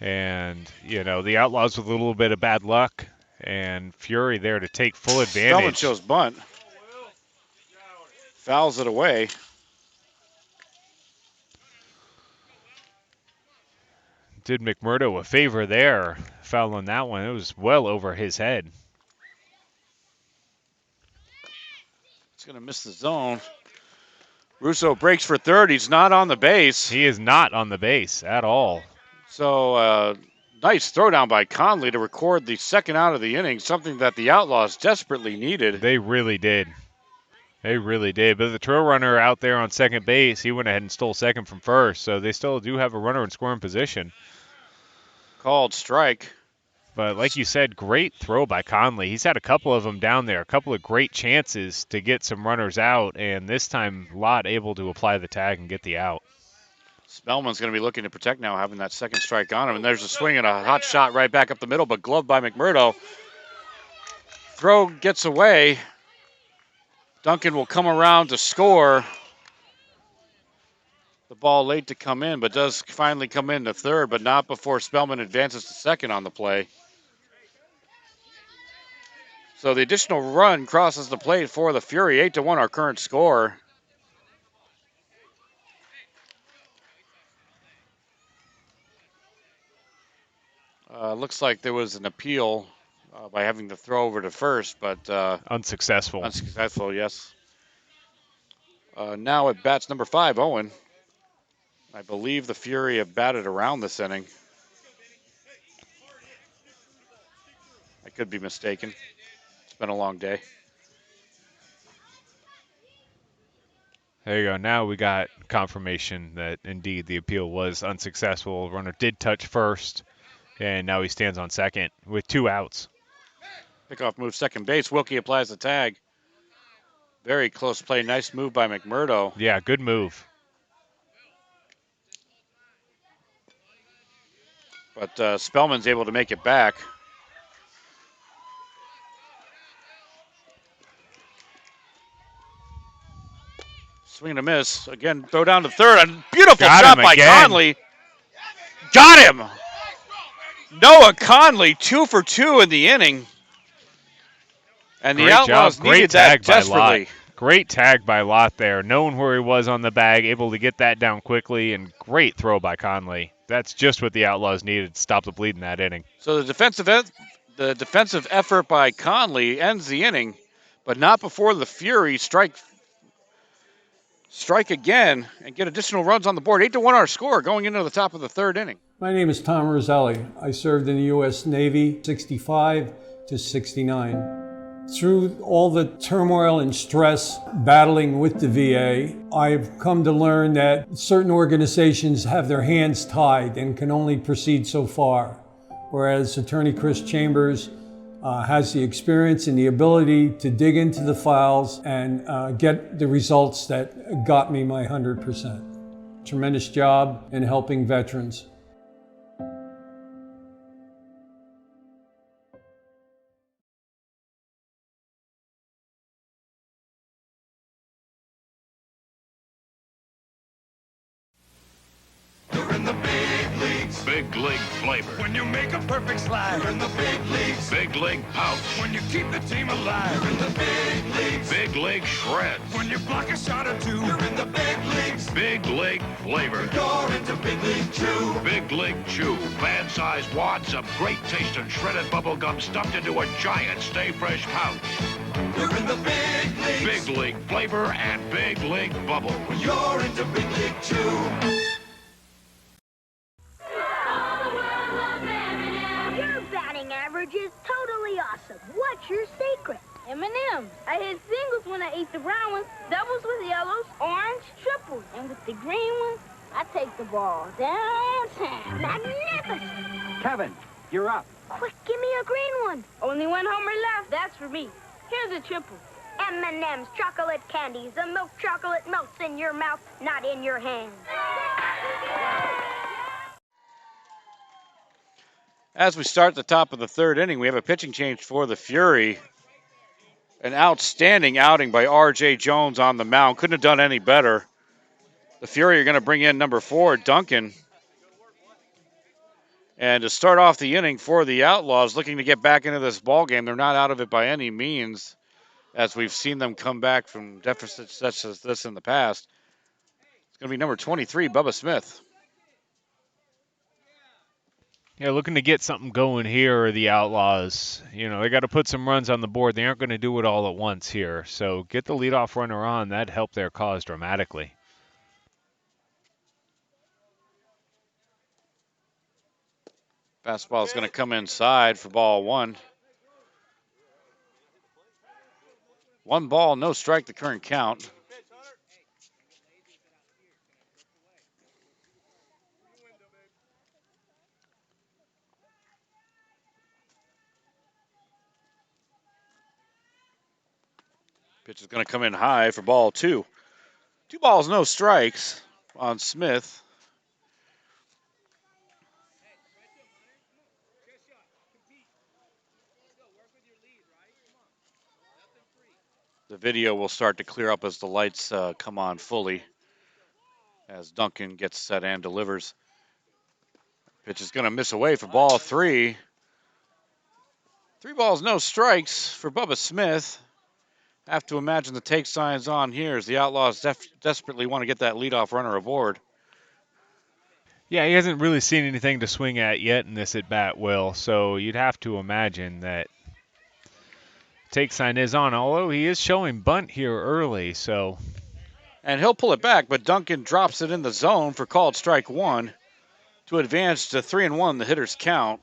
And, the Outlaws with a little bit of bad luck, and Fury there to take full advantage. Spellman shows bunt. Fouls it away. Did Mcmurdo a favor there, fouling that one. It was well over his head. It's going to miss the zone. Russo breaks for third. He's not on the base. He is not on the base at all. So, nice throwdown by Conley to record the second out of the inning, something that the Outlaws desperately needed. They really did. They really did. But the trail runner out there on second base, he went ahead and stole second from first. So they still do have a runner in scoring position. Called strike. But like you said, great throw by Conley. He's had a couple of them down there, a couple of great chances to get some runners out. And this time, Lott able to apply the tag and get the out. Spellman's going to be looking to protect now, having that second strike on him. And there's a swing and a hot shot right back up the middle, but gloved by Mcmurdo. Throw gets away. Duncan will come around to score. The ball late to come in, but does finally come in to third, but not before Spellman advances to second on the play. So the additional run crosses the plate for the Fury. 8-1 our current score. Looks like there was an appeal by having to throw over to first, but unsuccessful. Unsuccessful, yes. Now at bats number 5, Owen. I believe the Fury have batted around this inning. I could be mistaken. It's been a long day. There you go. Now we got confirmation that indeed the appeal was unsuccessful. Runner did touch first, and now he stands on second with 2 outs. Pickoff move second base. Wilkie applies the tag. Very close play. Nice move by Mcmurdo. Yeah, good move. But Spellman's able to make it back. Swing and a miss. Again, throw down to third. A beautiful shot by Conley. Got him! Noah Conley, 2 for 2 in the inning. And the Outlaws needed that desperately. Great tag by Lott there, knowing where he was on the bag, able to get that down quickly, and great throw by Conley. That's just what the Outlaws needed to stop the bleed in that inning. So the defensive effort by Conley ends the inning, but not before the Fury strike again and get additional runs on the board. 8-1 our score going into the top of the third inning. My name is Tom Roselli. I served in the U.S. Navy 65 to 69. Through all the turmoil and stress battling with the VA, I've come to learn that certain organizations have their hands tied and can only proceed so far, whereas Attorney Chris Chambers has the experience and the ability to dig into the files and get the results that got me my 100%. Tremendous job in helping veterans. You're in the big Big league flavor. When you make a perfect slide. You're in the big leagues. Big league pouch. When you keep the team alive. You're in the big leagues. Big league shreds. When you block a shot or two. You're in the big leagues. Big league flavor. You're into Big League Chew. Big League Chew. Fan-sized wads of great taste and shredded bubble gum stuffed into a giant Stay Fresh pouch. You're in the big leagues. Big league flavor and big league bubble. You're into Big League Chew. Your batting average is totally awesome. What's your secret? M&M. I hit singles when I eat the brown ones, doubles with yellows, orange, triples, and with the green ones, I take the ball downtown. Magnificent. Kevin, you're up. Quick, give me a green one. Only one homer left. That's for me. Here's a triple. M&M's chocolate candies. The milk chocolate melts in your mouth, not in your hand. As we start the top of the third inning, we have a pitching change for the Fury. An outstanding outing by R.J. Jones on the mound. Couldn't have done any better. The Fury are going to bring in number 4, Duncan. And to start off the inning for the Outlaws, looking to get back into this ball game. They're not out of it by any means, as we've seen them come back from deficits such as this in the past. It's going to be number 23, Bubba Smith. Yeah, looking to get something going here are the Outlaws. You know, they got to put some runs on the board. They aren't going to do it all at once here. So get the leadoff runner on. That'd help their cause dramatically. Fastball is going to come inside for ball 1. 1 ball, no strike, the current count. Pitch is going to come in high for ball 2. 2 balls, no strikes on Smith. The video will start to clear up as the lights come on fully, as Duncan gets set and delivers. Pitch is going to miss away for ball 3. 3 balls, no strikes for Bubba Smith. Have to imagine the take signs on here as the Outlaws desperately want to get that leadoff runner aboard. Yeah, he hasn't really seen anything to swing at yet in this at-bat, Will, so you'd have to imagine that take sign is on, although he is showing bunt here early, so. And he'll pull it back, but Duncan drops it in the zone for called strike 1 to advance to 3-1, the hitter's count.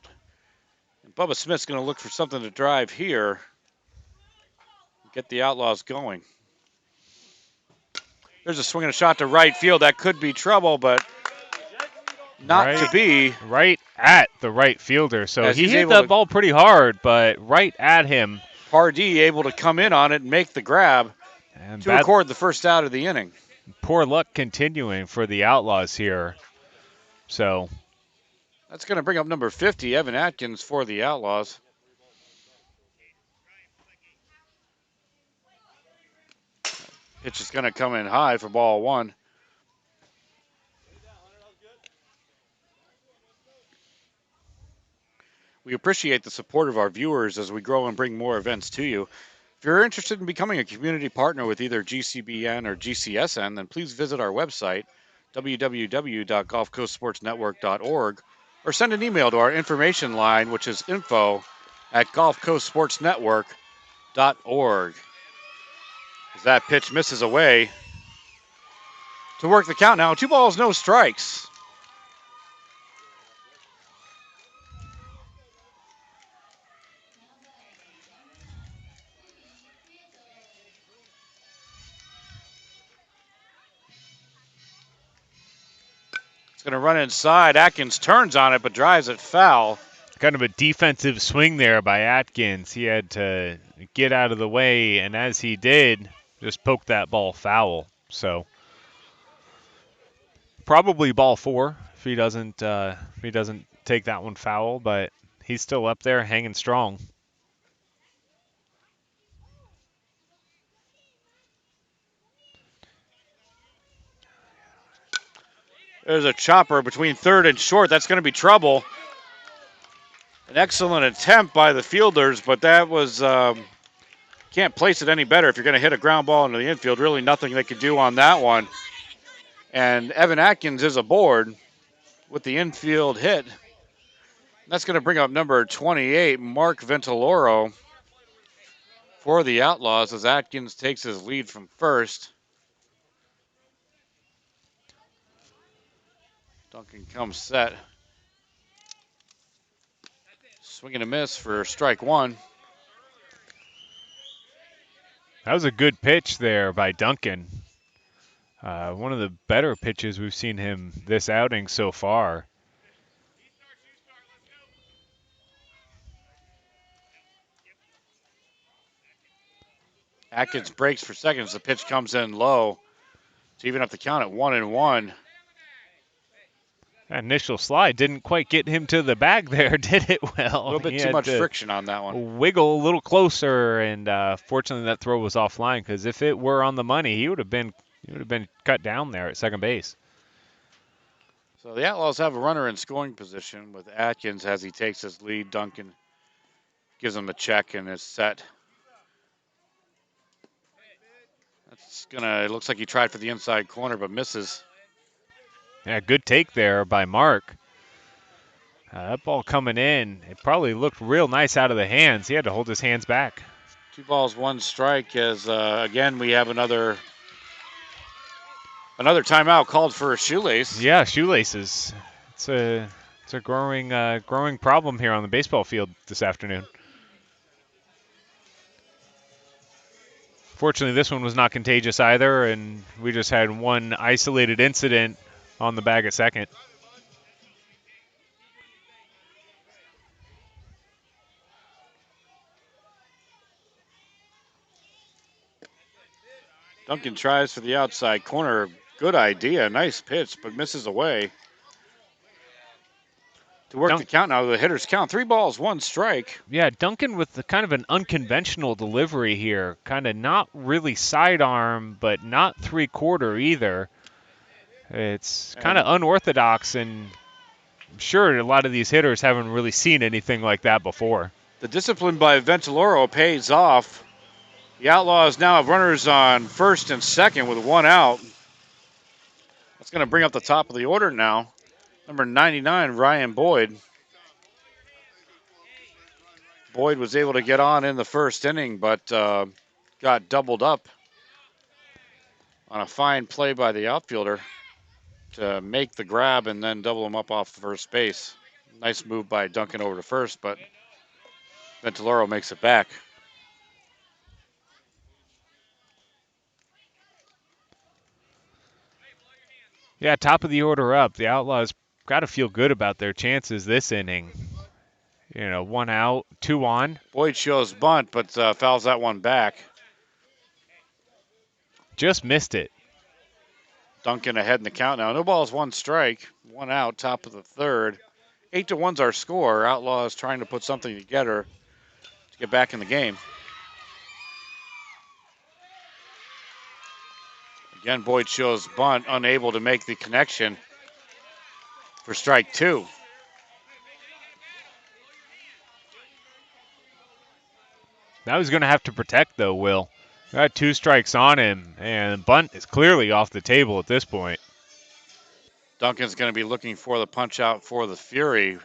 And Bubba Smith's going to look for something to drive here. Get the Outlaws going. There's a swing and a shot to right field. That could be trouble, but not to be. Right at the right fielder. So As he he's hit able the to- ball pretty hard, but right at him. Pardee able to come in on it and make the grab And to record the first out of the inning. Poor luck continuing for the Outlaws here. So that's going to bring up number 50, Evan Atkins, for the Outlaws. Pitch is going to come in high for ball 1. We appreciate the support of our viewers as we grow and bring more events to you. If you're interested in becoming a community partner with either GCBN or GCSN, then please visit our website, www.gulfcoastsportsnetwork.org, or send an email to our information line, which is info@gulfcoastsportsnetwork.org. As that pitch misses away to work the count now. 2 balls, no strikes. It's going to run inside. Atkins turns on it, but drives it foul. kind of a defensive swing there by Atkins. He had to get out of the way, and as he did, just poke that ball foul. So probably ball 4 if he doesn't take that one foul, but he's still up there hanging strong. There's a chopper between third and short. That's going to be trouble. An excellent attempt by the fielders, but that was can't place it any better if you're going to hit a ground ball into the infield. Really nothing they could do on that one. And Evan Atkins is aboard with the infield hit. That's going to bring up number 28, Mark Ventoloro, for the Outlaws as Atkins takes his lead from first. Duncan comes set. Swing and a miss for strike one. That was a good pitch there by Duncan. One of the better pitches we've seen him this outing so far. Atkins breaks for seconds. The pitch comes in low to even up the count at 1-1. That initial slide didn't quite get him to the bag there, did it? Well, A little bit he too had much to friction on that one. wiggle a little closer, and fortunately that throw was offline, because if it were on the money, he would have been cut down there at second base. So the Outlaws have a runner in scoring position with Atkins as he takes his lead. Duncan gives him a check and is set. It looks like he tried for the inside corner but misses. Yeah, good take there by Mark. That ball coming in, it probably looked real nice out of the hands. He had to hold his hands back. 2 balls, 1 strike as, again, we have another timeout called for a shoelace. Yeah, shoelaces. It's a growing problem here on the baseball field this afternoon. Fortunately, this one was not contagious either, and we just had one isolated incident on the bag at second. Duncan tries for the outside corner. Good idea. Nice pitch, but misses away. To work the count now, the hitters count. 3 balls, 1 strike. Yeah, Duncan with kind of an unconventional delivery here. Kind of not really sidearm, but not three-quarter either. It's kind of unorthodox, and I'm sure a lot of these hitters haven't really seen anything like that before. The discipline by Ventoloro pays off. The Outlaws now have runners on first and second with 1 out. That's going to bring up the top of the order now. Number 99, Ryan Boyd. Boyd was able to get on in the first inning, but got doubled up on a fine play by the outfielder to make the grab and then double him up off the first base. Nice move by Duncan over to first, but Ventoloro makes it back. Yeah, top of the order up. The Outlaws got to feel good about their chances this inning. 1 out, 2 on. Boyd shows bunt, but fouls that one back. Just missed it. Duncan ahead in the count now. No balls, 1 strike, 1 out, top of the third. 8-1's our score. Outlaws trying to put something together to get back in the game. Again, Boyd shows bunt, unable to make the connection for strike 2. Now he's going to have to protect, though, Will. Got 2 strikes on him, and bunt is clearly off the table at this point. Duncan's going to be looking for the punch out for the Fury.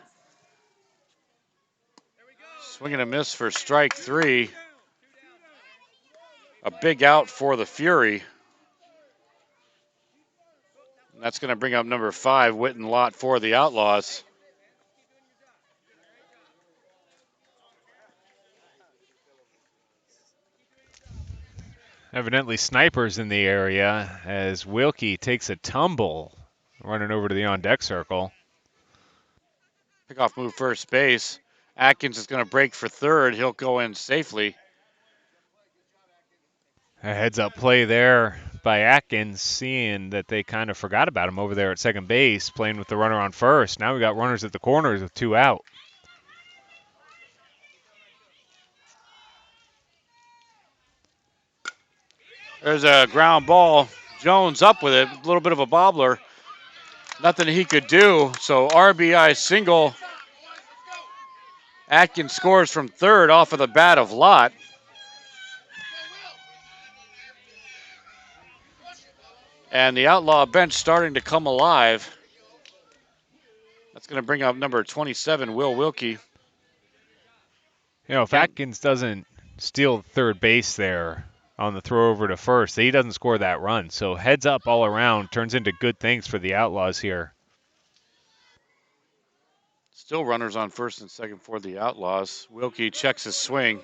Swing and a miss for strike 3. A big out for the Fury. And that's going to bring up number 5, Witten Lott, for the Outlaws. Evidently snipers in the area as Wilkie takes a tumble running over to the on-deck circle. Pickoff move first base. Atkins is going to break for third. He'll go in safely. A heads-up play there by Atkins, seeing that they kind of forgot about him over there at second base, playing with the runner on first. Now we got runners at the corners with 2 out. There's a ground ball. Jones up with it. A little bit of a bobbler. Nothing he could do. So RBI single. Atkins scores from third off of the bat of Lott. And the Outlaw bench starting to come alive. That's going to bring up number 27, Will Wilkie. You know, if Atkins doesn't steal third base there on the throw over to first, he doesn't score that run. So heads up all around turns into good things for the Outlaws here. Still runners on first and second for the Outlaws. Wilkie checks his swing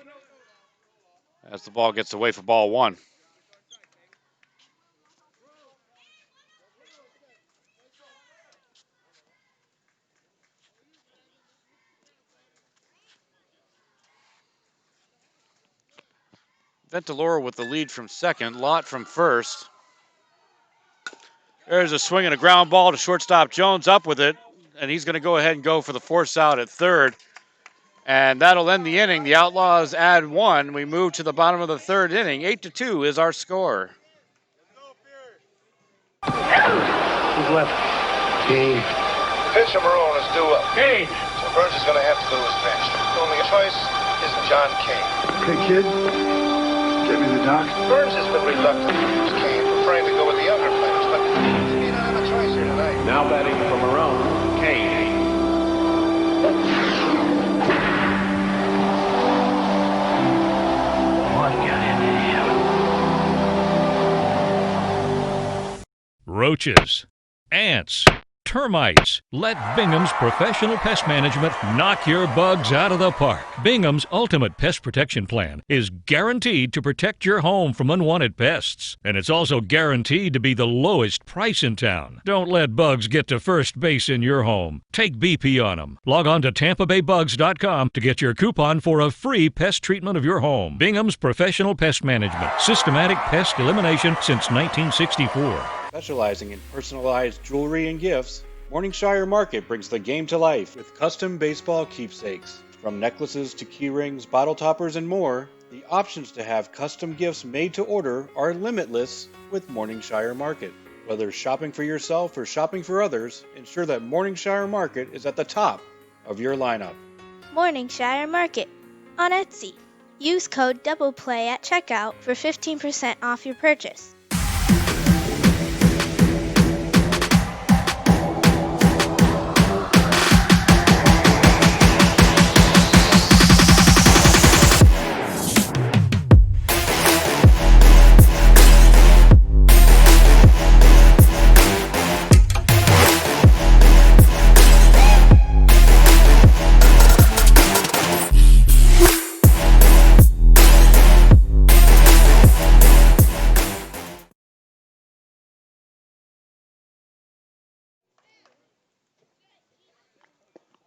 as the ball gets away for ball one. Ventoloro with the lead from second, Lott from first. There's a swing and a ground ball to shortstop Jones, up with it, and he's going to go ahead and go for the force out at third. And that'll end the inning. The Outlaws add one. We move to the bottom of the third inning. 8-2 is our score. Who's left? Kane. Pitcher Marone is due up. Kane. So Burns is going to have to go to his bench. The only choice is John Kane. Okay, kid. Get me the doc. Burns has been reluctant to use Kane, preferring to go with the younger players, but you don't have a choice here tonight. Now batting for Marone, Kane. Roaches, ants, termites. Let Bingham's professional pest management knock your bugs out of the park. Bingham's ultimate pest protection plan is guaranteed to protect your home from unwanted pests. And it's also guaranteed to be the lowest price in town. Don't let bugs get to first base in your home. Take BP on them. Log on to TampaBayBugs.com to get your coupon for a free pest treatment of your home. Bingham's professional pest management. Systematic pest elimination since 1964. Specializing in personalized jewelry and gifts, Morningshire Market brings the game to life with custom baseball keepsakes. From necklaces to key rings, bottle toppers, and more, the options to have custom gifts made to order are limitless with Morningshire Market. Whether shopping for yourself or shopping for others, ensure that Morningshire Market is at the top of your lineup. Morningshire Market on Etsy. Use code DOUBLEPLAY at checkout for 15% off your purchase.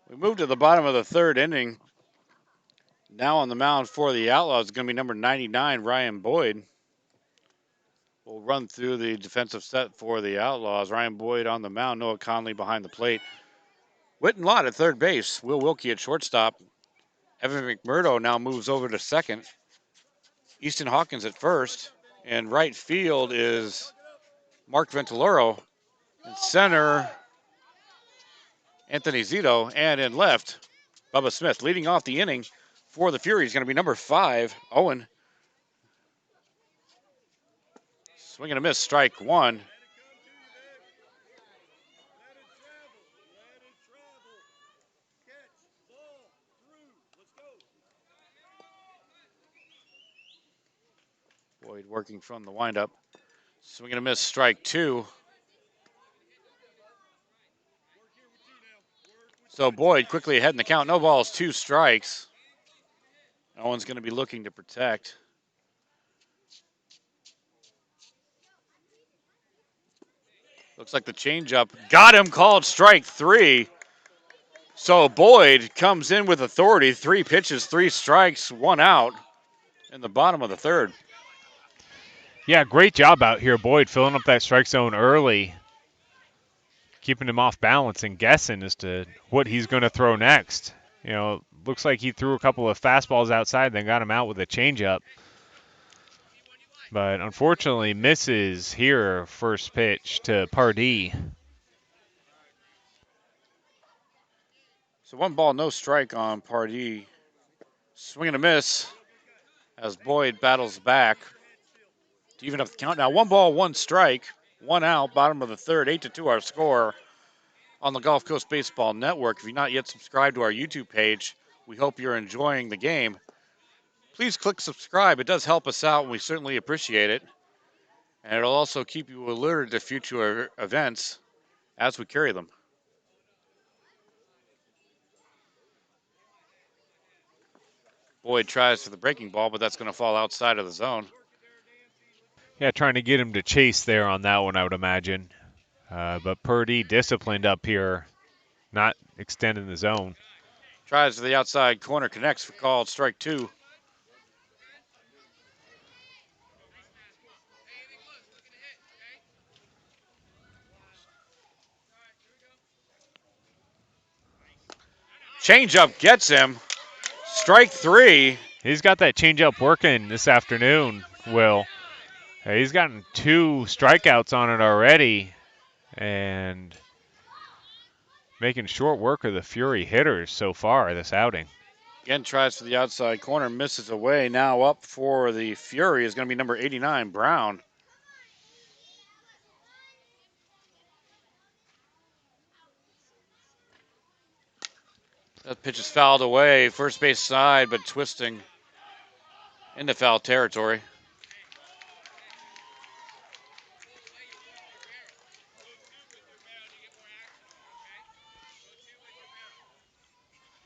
We move to the bottom of the third inning. Now on the mound for the Outlaws is going to be number 99, Ryan Boyd. We'll run through the defensive set for the Outlaws. Ryan Boyd on the mound, Noah Conley behind the plate. Whit and Lott at third base, Will Wilkie at shortstop. Evan Mcmurdo now moves over to second. Easton Hawkins at first. And right field is Mark Ventoloro. In center, Anthony Zito. And in left, Bubba Smith. Leading off the inning for the Furies is going to be number 5, Owen. Swing and a miss, strike one. Boyd working from the windup. Swing and a miss, strike two. So Boyd quickly ahead in the count. No balls, 2 strikes. Owen's going to be looking to protect. Looks like the changeup got him, called strike 3. So Boyd comes in with authority. 3 pitches, 3 strikes, 1 out in the bottom of the third. Yeah, great job out here, Boyd, filling up that strike zone early, keeping him off balance and guessing as to what he's going to throw next. You know, looks like he threw a couple of fastballs outside, then got him out with a changeup. But unfortunately misses here, first pitch to Pardee. So 1 ball, no strike on Pardee. Swing and a miss as Boyd battles back to even up the count. Now 1 ball, 1 strike, 1 out, bottom of the third, 8-2 our score on the Gulf Coast Baseball Network. If you're not yet subscribed to our YouTube page, we hope you're enjoying the game. Please click subscribe. It does help us out, and we certainly appreciate it. And it'll also keep you alerted to future events as we carry them. Boyd tries for the breaking ball, but that's going to fall outside of the zone. Yeah, trying to get him to chase there on that one, I would imagine. But Purdy disciplined up here, not extending the zone. Tries to the outside corner, connects for called strike 2. Changeup gets him. Strike 3. He's got that changeup working this afternoon, Will. He's gotten 2 strikeouts on it already, and making short work of the Fury hitters so far this outing. Again, tries for the outside corner, misses away. Now up for the Fury is going to be number 89, Brown. That pitch is fouled away, first base side, but twisting into foul territory.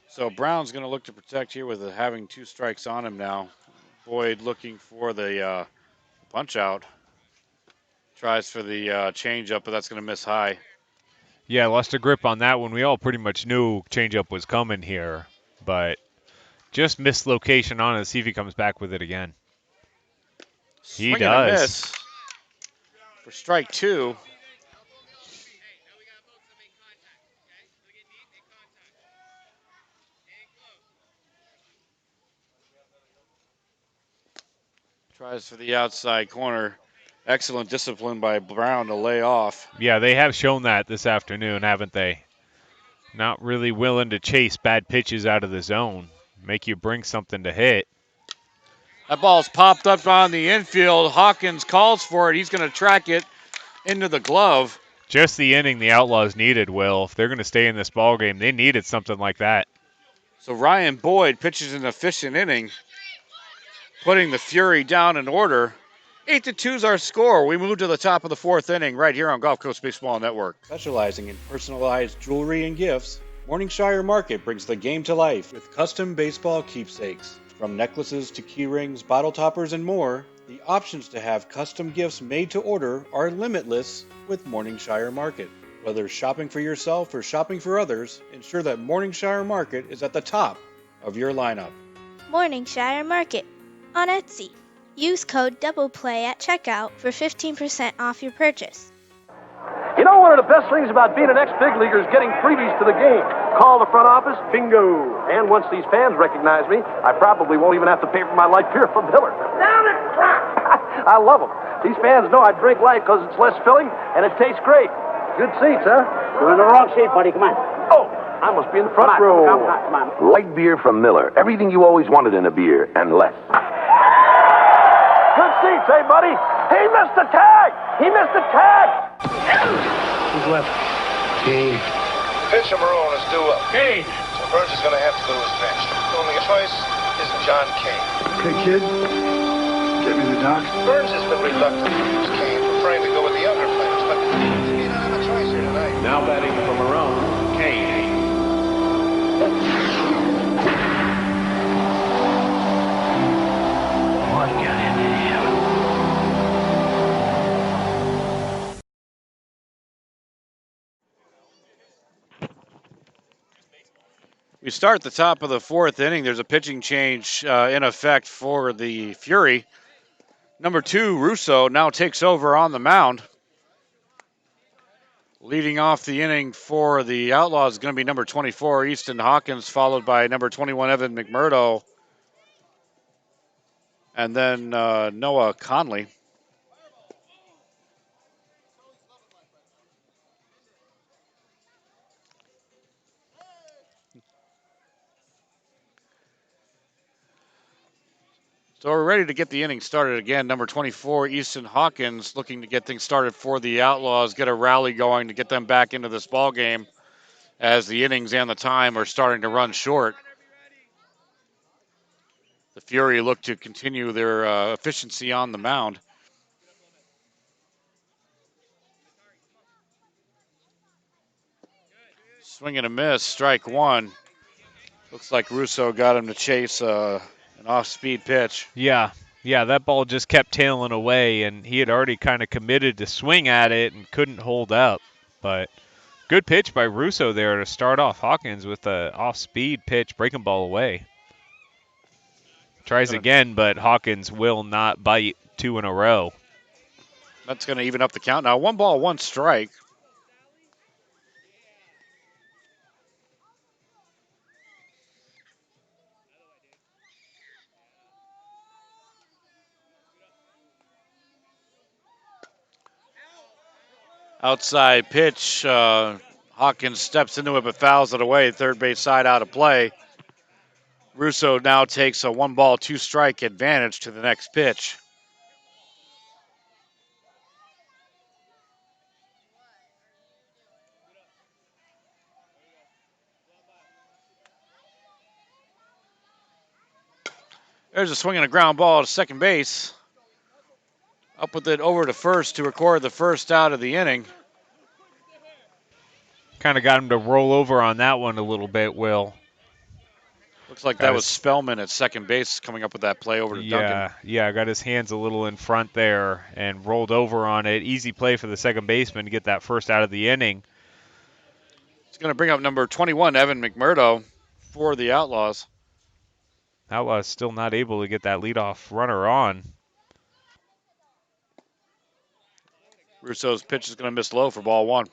So Brown's going to look to protect here with having 2 strikes on him now. Boyd looking for the punch out. Tries for the changeup, but that's going to miss high. Yeah, lost a grip on that one. We all pretty much knew changeup was coming here, but just missed location on it. See if he comes back with it again. He Swing and a does. miss for strike 2. Tries for the outside corner. Excellent discipline by Brown to lay off. Yeah, they have shown that this afternoon, haven't they? Not really willing to chase bad pitches out of the zone. Make you bring something to hit. That ball's popped up on the infield. Hawkins calls for it. He's going to track it into the glove. Just the inning the Outlaws needed, Will. If they're going to stay in this ball game, they needed something like that. So Ryan Boyd pitches an efficient inning, putting the Fury down in order. 8-2 is our score. We move to the top of the 4th inning right here on Gulf Coast Baseball Network. Specializing in personalized jewelry and gifts, Morningshire Market brings the game to life with custom baseball keepsakes. From necklaces to key rings, bottle toppers, and more, the options to have custom gifts made to order are limitless with Morningshire Market. Whether shopping for yourself or shopping for others, ensure that Morningshire Market is at the top of your lineup. Morningshire Market on Etsy. Use code DOUBLEPLAY at checkout for 15% off your purchase. You know, one of the best things about being an ex-big leaguer is getting freebies to the game. Call the front office, bingo. And once these fans recognize me, I probably won't even have to pay for my light beer from Miller. Down it! I love them. These fans know I drink light because it's less filling and it tastes great. Good seats, huh? You're in the wrong seat, buddy. Come on. Oh, I must be in the front row. Come on. Light beer from Miller. Everything you always wanted in a beer, and less. Good seats, hey, buddy? He missed the tag! He missed the tag! Who's left? Kane. Pitcher Marone is due up. Kane. So Burns is going to have to go to his bench. The only choice is John Kane. Okay, kid. Get me the doc. Burns has been reluctant to use Kane, preferring to go with the younger players, but you don't have a choice here tonight. Now batting for Marone, Kane. What got into him? We start the top of the 4th inning. There's a pitching change in effect for the Fury. Number 2, Russo, now takes over on the mound. Leading off the inning for the Outlaws is going to be number 24, Easton Hawkins, followed by number 21, Evan Mcmurdo, and then Noah Conley. So we're ready to get the inning started again. Number 24, Easton Hawkins, looking to get things started for the Outlaws, get a rally going to get them back into this ball game as the innings and the time are starting to run short. The Fury look to continue their efficiency on the mound. Swing and a miss, strike one. Looks like Russo got him to chase an off-speed pitch. Yeah, that ball just kept tailing away, and he had already kind of committed to swing at it and couldn't hold up. But good pitch by Russo there to start off Hawkins with a off-speed pitch, breaking ball away. Tries again, but Hawkins will not bite 2 in a row. That's going to even up the count. Now 1 ball, 1 strike. Outside pitch. Hawkins steps into it but fouls it away. Third base side out of play. Russo now takes a 1 ball, 2 strike advantage to the next pitch. There's a swing and a ground ball to second base. Up with it over to first to record the first out of the inning. Kind of got him to roll over on that one a little bit, Will. Looks like that was Spellman at second base coming up with that play over to Duncan. Yeah, got his hands a little in front there and rolled over on it. Easy play for the second baseman to get that first out of the inning. It's going to bring up number 21, Evan McMurdo, for the Outlaws. Outlaws still not able to get that leadoff runner on. Russo's pitch is going to miss low for ball 1.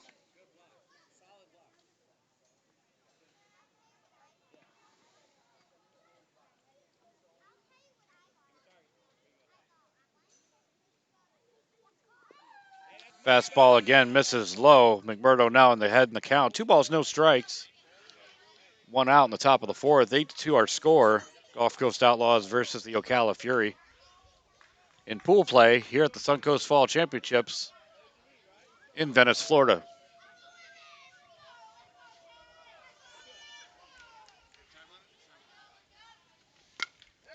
Fastball again misses low. McMurdo now in the head in the count. 2 balls, no strikes. 1 out in the top of the 4th. 8-2 our score. Gulf Coast Outlaws versus the Ocala Fury. In pool play here at the Suncoast Fall Championships in Venice, Florida.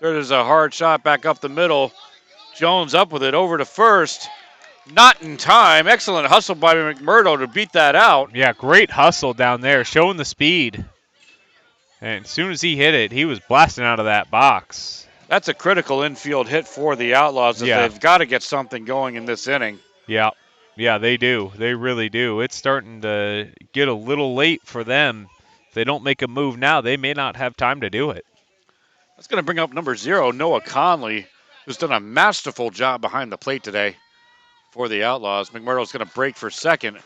There's a hard shot back up the middle. Jones up with it over to first. Not in time. Excellent hustle by McMurdo to beat that out. Yeah, great hustle down there, showing the speed. And as soon as he hit it, he was blasting out of that box. That's a critical infield hit for the Outlaws. They've got to get something going in this inning. Yeah, they do. They really do. It's starting to get a little late for them. If they don't make a move now, they may not have time to do it. That's going to bring up number 0, Noah Conley, who's done a masterful job behind the plate today for the Outlaws. McMurdo's going to break for second.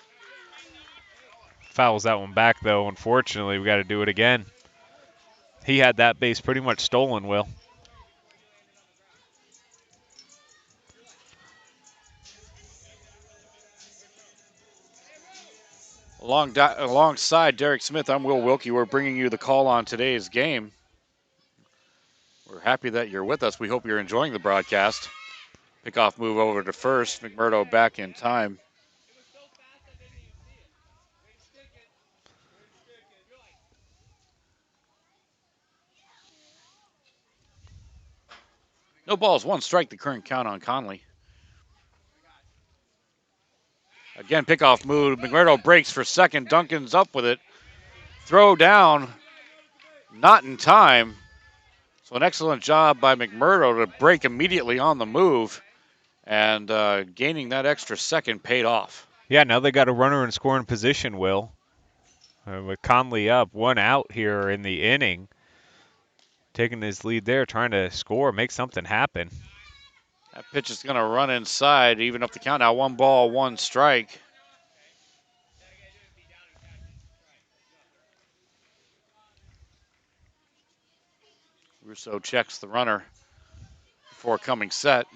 Fouls that one back, though. Unfortunately, we got to do it again. He had that base pretty much stolen, Will. Alongside Derek Smith, I'm Will Wilkie. We're bringing you the call on today's game. We're happy that you're with us. We hope you're enjoying the broadcast. Pickoff move over to first. McMurdo back in time. No balls, 1 strike, the current count on Conley. Again, pickoff move. McMurdo breaks for second. Duncan's up with it. Throw down. Not in time. So an excellent job by McMurdo to break immediately on the move. And gaining that extra second paid off. Yeah, now they got a runner in scoring position, Will. With Conley up, 1 out here in the inning. Taking his lead there, trying to score, make something happen. That pitch is going to run inside, even up the count. Now 1 ball, 1 strike. Russo checks the runner before coming set.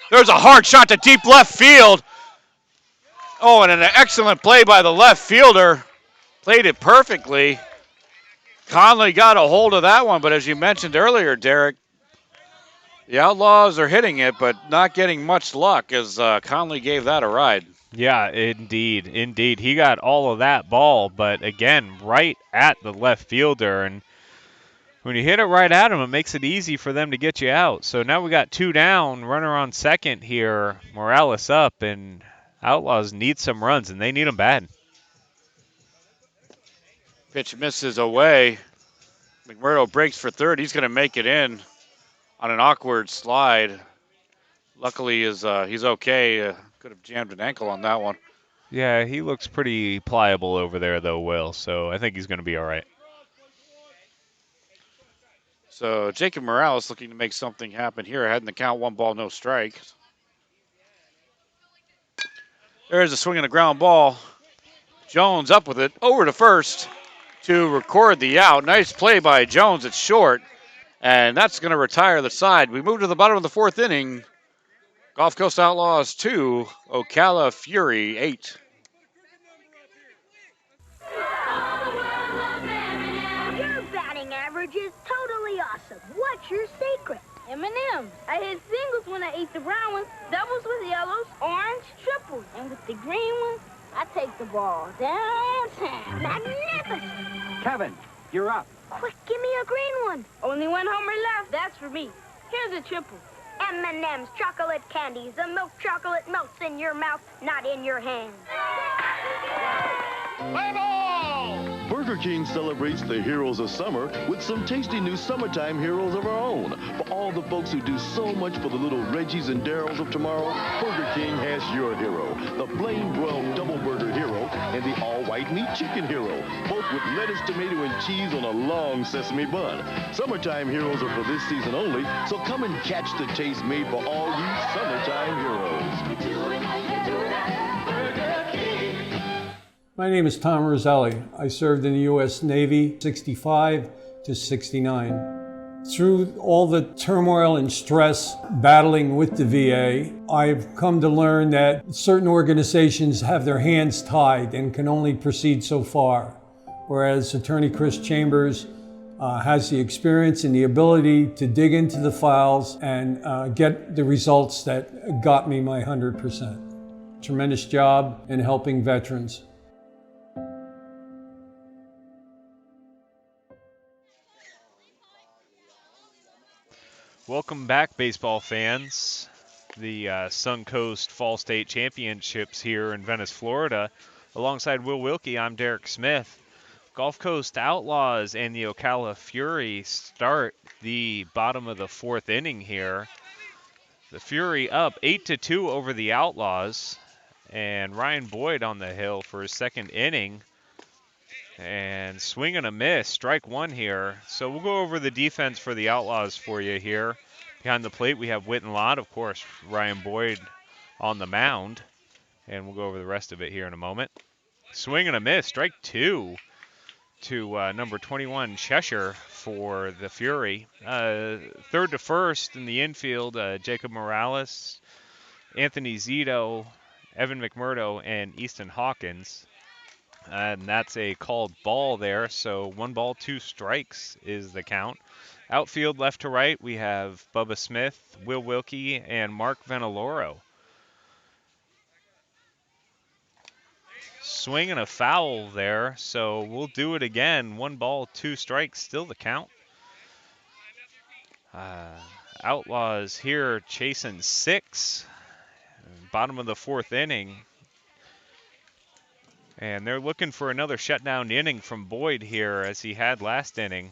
There's a hard shot to deep left field. Oh, and an excellent play by the left fielder. Played it perfectly. Conley got a hold of that one, but as you mentioned earlier, Derek, the Outlaws are hitting it, but not getting much luck as Conley gave that a ride. Yeah, indeed, indeed. He got all of that ball, but again, right at the left fielder. And when you hit it right at him, it makes it easy for them to get you out. So now we got 2 down, runner on second here, Morales up, and Outlaws need some runs, and they need them bad. Pitch misses away. Mcmurdo breaks for third. He's going to make it in on an awkward slide. Luckily, he's okay. Could have jammed an ankle on that one. Yeah, he looks pretty pliable over there, though, Will, so I think he's going to be all right. So Jacob Morales looking to make something happen here. Ahead in the count, 1 ball, no strikes. There's a swing and a ground ball. Jones up with it, over to first to record the out. Nice play by Jones at short, and that's going to retire the side. We move to the bottom of the 4th inning. Gulf Coast Outlaws 2, Ocala Fury 8. Your batting average is totally awesome. What's your secret? M&M's. I hit singles when I ate the brown ones, doubles with yellows, orange, triples, and with the green ones, I take the ball downtown. Magnificent. Kevin, you're up. Quick, give me a green one. Only 1 homer left. That's for me. Here's a triple. M&M's chocolate candies. The milk chocolate melts in your mouth, not in your hand. Burger King celebrates the heroes of summer with some tasty new summertime heroes of our own. For all the folks who do so much for the little Reggies and Daryls of tomorrow, Burger King has your hero, the plain broiled double burger hero and the all-white meat chicken hero, both with lettuce, tomato, and cheese on a long sesame bun. Summertime heroes are for this season only, so come and catch the taste made for all you summertime heroes. My name is Tom Roselli. I served in the U.S. Navy 65 to 69. Through all the turmoil and stress battling with the VA, I've come to learn that certain organizations have their hands tied and can only proceed so far, whereas Attorney Chris Chambers has the experience and the ability to dig into the files and get the results that got me my 100%. Tremendous job in helping veterans. Welcome back, baseball fans. The Suncoast Fall State Championships here in Venice, Florida. Alongside Will Wilkie, I'm Derek Smith. Gulf Coast Outlaws and the Ocala Fury start the bottom of the 4th inning here. The Fury up 8-2 over the Outlaws, and Ryan Boyd on the hill for his 2nd inning. And swing and a miss, strike 1 here. So we'll go over the defense for the Outlaws for you here. Behind the plate, we have Witten Lott, of course, Ryan Boyd on the mound. And we'll go over the rest of it here in a moment. Swing and a miss, strike 2 to number 21, Cheshire, for the Fury. Third to first in the infield, Jacob Morales, Anthony Zito, Evan Mcmurdo, and Easton Hawkins. And that's a called ball there, so 1 ball, 2 strikes is the count. Outfield left to right, we have Bubba Smith, Will Wilkie, and Mark Ventoloro. Swing and a foul there, so we'll do it again. 1 ball, 2 strikes, still the count. Outlaws here chasing 6. Bottom of the 4th inning. And they're looking for another shutdown inning from Boyd here, as he had last inning.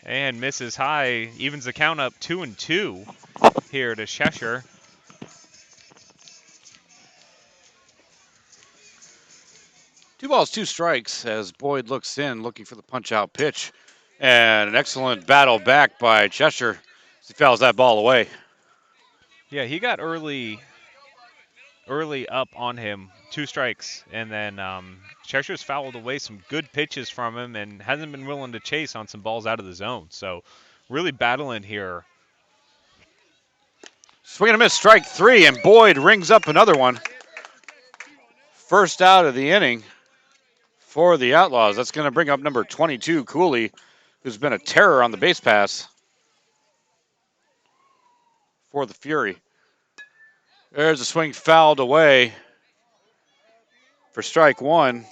And misses high, evens the count up 2-2 here to Cheshire. Two balls, 2 strikes as Boyd looks in, looking for the punch-out pitch. And an excellent battle back by Cheshire as he fouls that ball away. Yeah, he got early up on him, 2 strikes, and then Cheshire's fouled away some good pitches from him and hasn't been willing to chase on some balls out of the zone. So really battling here. Swing and a miss, strike 3, and Boyd rings up another one. First out of the inning for the Outlaws. That's going to bring up number 22, Cooley, who's been a terror on the base pass for the Fury. There's a swing fouled away for strike one.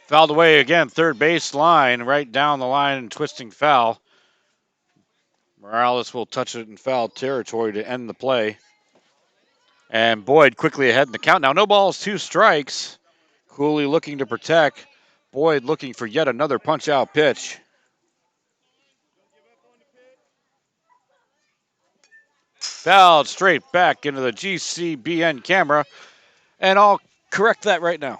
Fouled away again, third base line, right down the line, twisting foul. Morales will touch it in foul territory to end the play. And Boyd quickly ahead in the count. Now no balls, 2 strikes. Cooley looking to protect. Boyd looking for yet another punch-out pitch. Fouled straight back into the GCBN camera. And I'll correct that right now.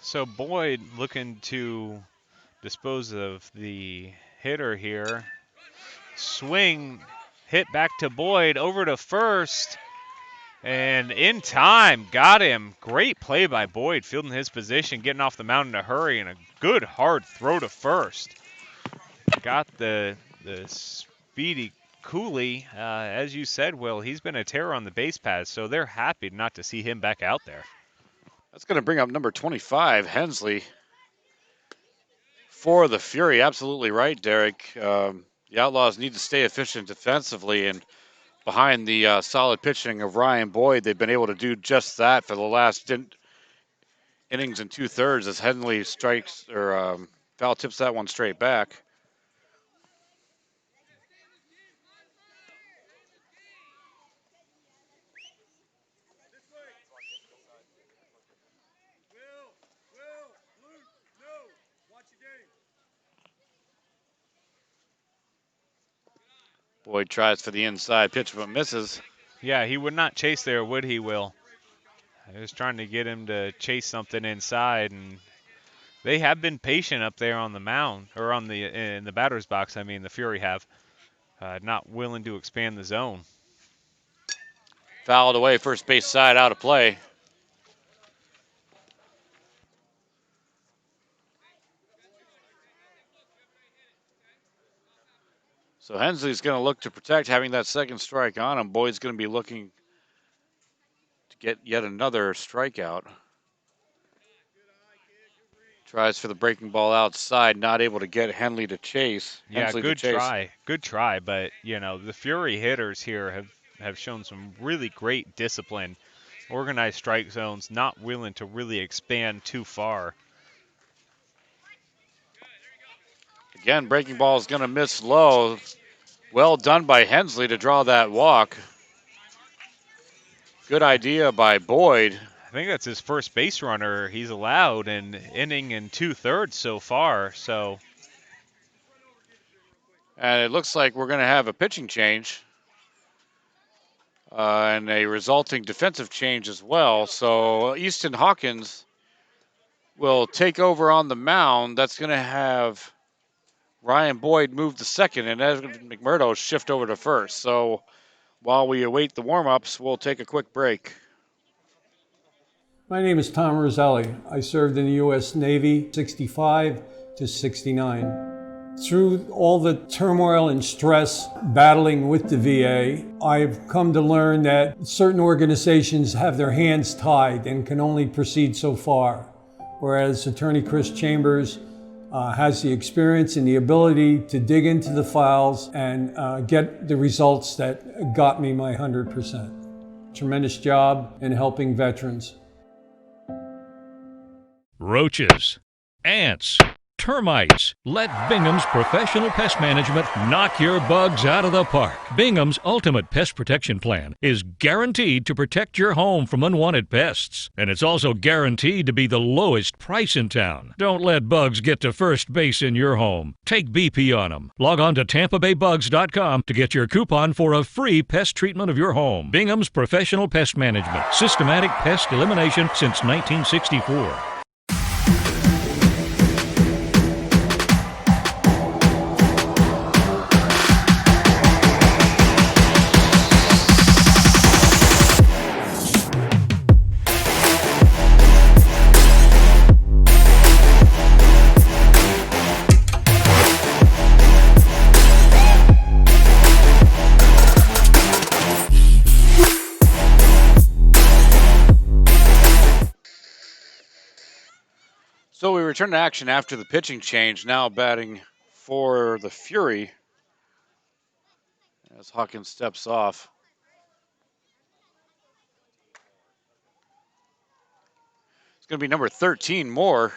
So Boyd looking to dispose of the hitter here. Swing, hit back to Boyd, over to first. And in time, got him. Great play by Boyd, fielding his position, getting off the mound in a hurry, and a good hard throw to first. Got the speedy Cooley. As you said, Will, he's been a terror on the base paths, so they're happy not to see him back out there. That's going to bring up number 25, Hensley, for the Fury. Absolutely right, Derek. The Outlaws need to stay efficient defensively, and behind the solid pitching of Ryan Boyd, they've been able to do just that for the last innings and 2/3 as Hensley strikes or foul tips that one straight back. Boyd tries for the inside pitch, but misses. Yeah, he would not chase there, would he, Will? I was trying to get him to chase something inside, and they have been patient up there on the mound, or in the batter's box. I mean, the Fury have, not willing to expand the zone. Fouled away, first base side, out of play. So Hensley's going to look to protect, having that second strike on him. Boyd's going to be looking to get yet another strikeout. Tries for the breaking ball outside, not able to get Hensley to chase. Yeah, Hensley good to chase. try. Good try, but, you know, the Fury hitters here have shown some really great discipline, organized strike zones, not willing to really expand too far. Again, breaking ball is going to miss low. Well done by Hensley to draw that walk. Good idea by Boyd. I think that's his first base runner he's allowed in inning and 2/3 so far. So, and it looks like we're going to have a pitching change and a resulting defensive change as well. So Easton Hawkins will take over on the mound. That's going to have Ryan Boyd move to second and Mcmurdo shift over to first. So while we await the warm-ups, we'll take a quick break. My name is Tom Roselli. I served in the U.S. Navy 65 to 69. Through all the turmoil and stress battling with the VA, I've come to learn that certain organizations have their hands tied and can only proceed so far, whereas Attorney Chris Chambers has the experience and the ability to dig into the files and get the results that got me my 100%. Tremendous job in helping veterans. Roaches, ants, termites. Let Bingham's Professional Pest Management knock your bugs out of the park. Bingham's Ultimate Pest Protection Plan is guaranteed to protect your home from unwanted pests. And it's also guaranteed to be the lowest price in town. Don't let bugs get to first base in your home. Take BP on them. Log on to TampaBayBugs.com to get your coupon for a free pest treatment of your home. Bingham's Professional Pest Management. Systematic pest elimination since 1964. return to action after the pitching change. Now batting for the Fury as Hawkins steps off. It's going to be number 13, Moore,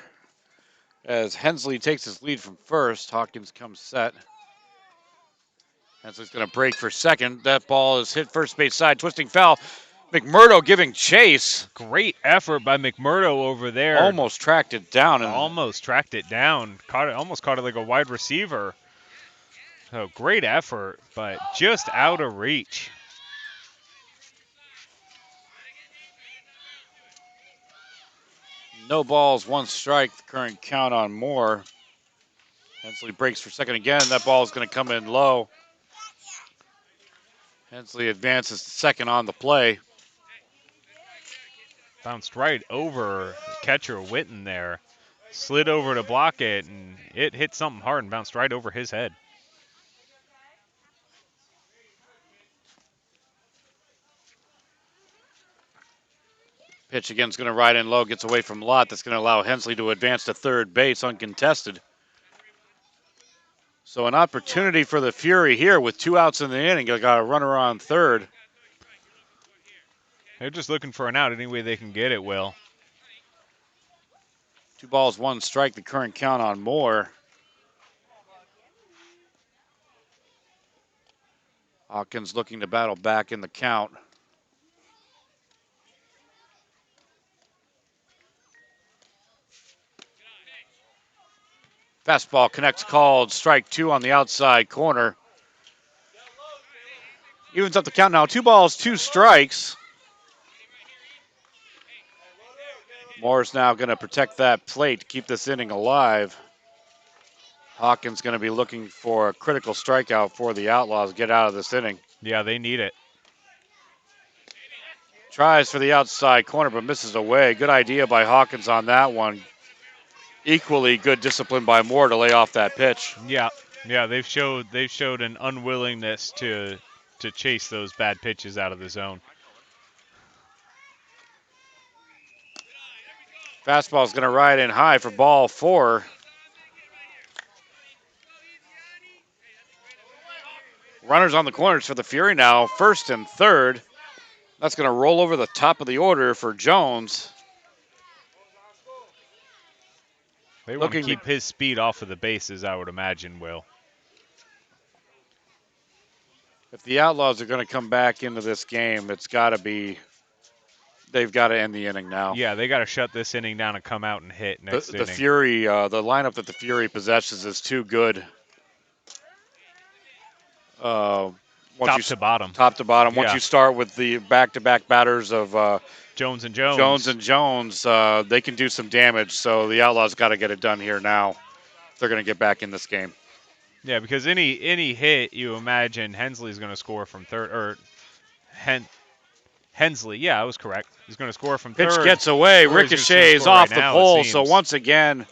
as Hensley takes his lead from first. Hawkins comes set. Hensley's going to break for second. That ball is hit first base side, twisting foul. Mcmurdo giving chase. Great effort by Mcmurdo over there. Almost tracked it down. Almost tracked it down. Almost caught it like a wide receiver. So great effort, but just out of reach. No balls, 1 strike. The current count on Moore. Hensley breaks for second again. That ball is going to come in low. Hensley advances to second on the play. Bounced right over catcher Witten there. Slid over to block it, and it hit something hard and bounced right over his head. Pitch again is going to ride in low, gets away from Lott. That's going to allow Hensley to advance to third base uncontested. So an opportunity for the Fury here with 2 outs in the inning. Got a runner on third. They're just looking for an out any way they can get it, Will. 2 balls, 1 strike, the current count on Moore. Hawkins looking to battle back in the count. Fastball connects, called. Strike 2 on the outside corner. Evens up the count now. 2 balls, 2 strikes. Moore's now going to protect that plate to keep this inning alive. Hawkins going to be looking for a critical strikeout for the Outlaws to get out of this inning. Yeah, they need it. Tries for the outside corner, but misses away. Good idea by Hawkins on that one. Equally good discipline by Moore to lay off that pitch. Yeah, they've showed an unwillingness to chase those bad pitches out of the zone. Fastball's going to ride in high for ball 4. Runners on the corners for the Fury now, first and third. That's going to roll over the top of the order for Jones. They want to keep his speed off of the bases, I would imagine, Will. If the Outlaws are going to come back into this game, it's got to be, they've got to end the inning now. Yeah, they got to shut this inning down and come out and hit next inning. The Fury, the lineup that the Fury possesses is too good. Top to bottom. Top to bottom. Yeah. Once you start with the back-to-back batters of Jones and Jones. They can do some damage. So the Outlaws got to get it done here now. If they're going to get back in this game. Yeah, because any hit, you imagine Hensley's going to score from third, or Hensley. Yeah, I was correct. He's going to score from third. Pitch gets away. Ricochets off the pole. So once again,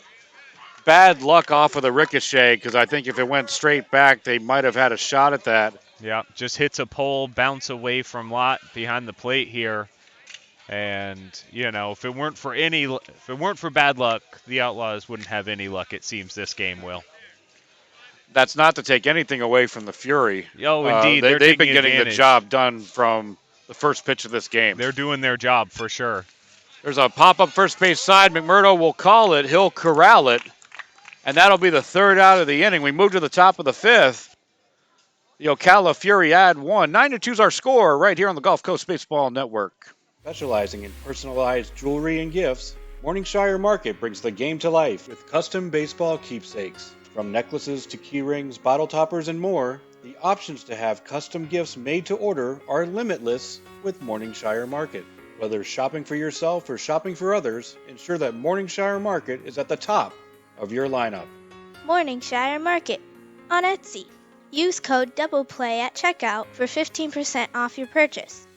bad luck off of the ricochet, because I think if it went straight back, they might have had a shot at that. Yeah, just hits a pole, bounce away from Lott behind the plate here. And, you know, if it weren't for bad luck, the Outlaws wouldn't have any luck, it seems, this game, Will. That's not to take anything away from the Fury. Oh, indeed. They've been getting the job done from the first pitch of this game. They're doing their job for sure. There's a pop-up first base side. Mcmurdo will call it. He'll corral it. And that'll be the third out of the inning. We move to the top of the fifth. The Ocala Fury add 1. 9-2 is our score right here on the Gulf Coast Baseball Network. Specializing in personalized jewelry and gifts, Morningshire Market brings the game to life with custom baseball keepsakes. From necklaces to key rings, bottle toppers, and more, the options to have custom gifts made to order are limitless with Morningshire Market. Whether shopping for yourself or shopping for others, ensure that Morningshire Market is at the top of your lineup. Morningshire Market on Etsy. Use code DOUBLEPLAY at checkout for 15% off your purchase.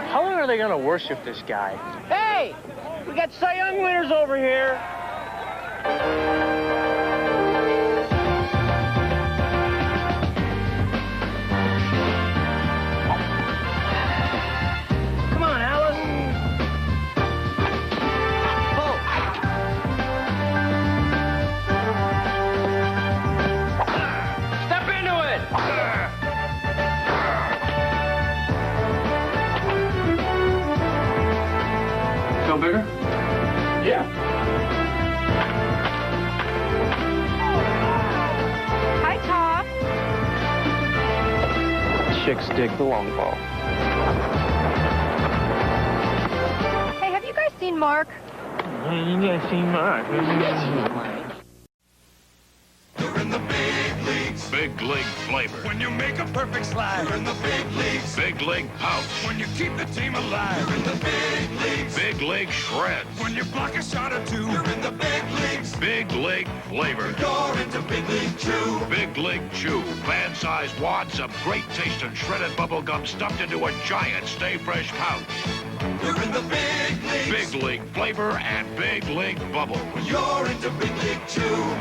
How long are they going to worship this guy? Hey, we got Cy Young winners over here. chicks dig the long ball. Hey, have you guys seen Mark? You guys seen Mark? You're in the big leagues. Big league flavor. When you make a perfect slide. You're in the big leagues. Big league pouch. When you keep the team alive. You're in the big leagues. Big league shreds. When you block a shot or two. You're in the big leagues. Big league flavor. You're into big league chew. Big league chew. Fan-sized wads of great taste and shredded bubble gum stuffed into a giant Stay Fresh pouch. You're in the big leagues. Big league flavor and big league bubble. You're into big league chew.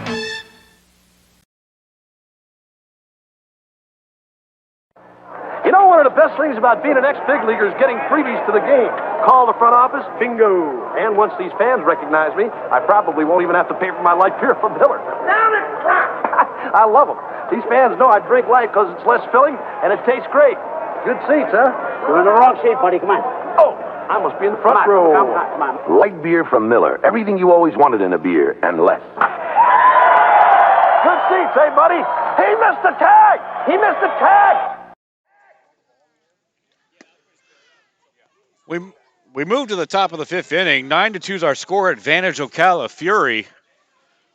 You know, one of the best things about being an ex-big leaguer is getting freebies to the game. Call the front office, bingo. And once these fans recognize me, I probably won't even have to pay for my light beer from Miller. Down it! I love them. These fans know I drink light because it's less filling and it tastes great. Good seats, huh? You're in the wrong seat, buddy. Come on. Oh, I must be in the front row. Come on. Light beer from Miller. Everything you always wanted in a beer, and less. Good seats, hey, buddy? He missed the tag! He missed the tag! We move to the top of the fifth inning. 9-2 is our score. Advantage Ocala Fury.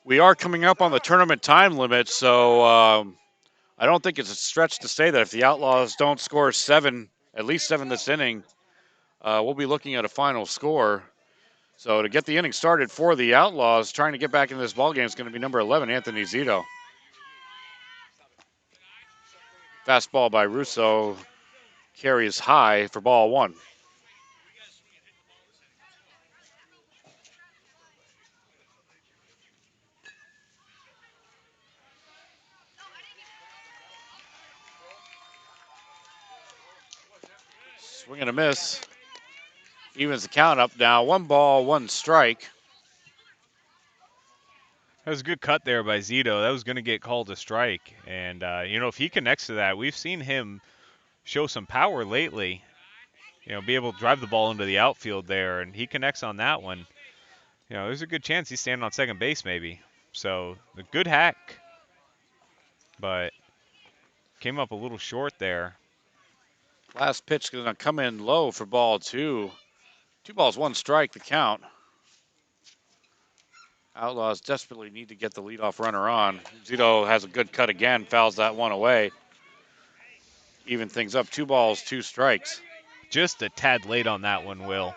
We are coming up on the tournament time limit, so I don't think it's a stretch to say that if the Outlaws don't score at least seven this inning, we'll be looking at a final score. So to get the inning started for the Outlaws, trying to get back into this ballgame is going to be number 11, Anthony Zito. Fastball by Russo carries high for ball one. Swing and a miss. Evens the count up now. 1 ball, 1 strike. That was a good cut there by Zito. That was going to get called a strike. And, if he connects to that, we've seen him show some power lately. Be able to drive the ball into the outfield there, and he connects on that one. There's a good chance he's standing on second base maybe. So, a good hack. But came up a little short there. Last pitch going to come in low for ball 2. 2 balls, 1 strike, the count. Outlaws desperately need to get the leadoff runner on. Zito has a good cut again, fouls that one away. Even things up, 2 balls, 2 strikes. Just a tad late on that one, Will.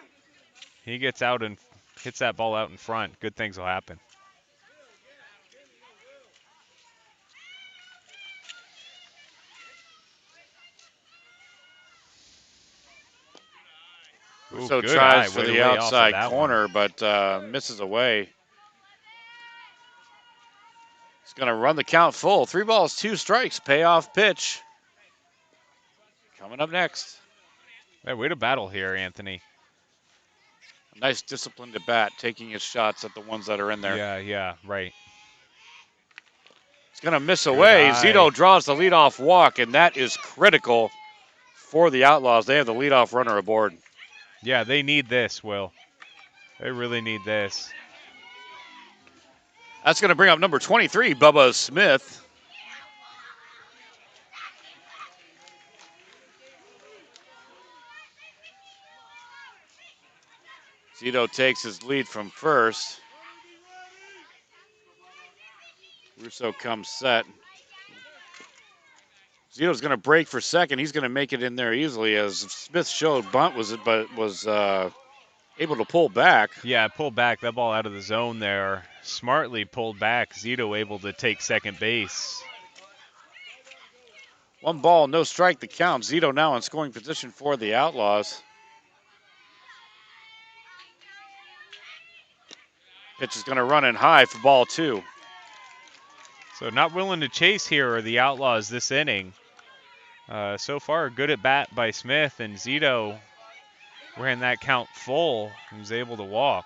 He gets out and hits that ball out in front. Good things will happen. So tries for the outside corner, but misses away. He's going to run the count full. 3 balls, 2 strikes. Payoff pitch. Coming up next. Hey, way to battle here, Anthony. A nice disciplined at bat, taking his shots at the ones that are in there. Yeah, right. He's going to miss away. Zito draws the leadoff walk, and that is critical for the Outlaws. They have the leadoff runner aboard. Yeah, they need this, Will. They really need this. That's going to bring up number 23, Bubba Smith. Zito takes his lead from first. Russo comes set. Zito's going to break for second. He's going to make it in there easily, as Smith showed bunt was able to pull back. Yeah, pull back. That ball out of the zone there. Smartly pulled back. Zito able to take second base. 1 ball, no strike, the count. Zito now in scoring position for the Outlaws. Pitch is going to run in high for ball 2. So not willing to chase here are the Outlaws this inning. So far, good at bat by Smith, and Zito ran that count full and was able to walk.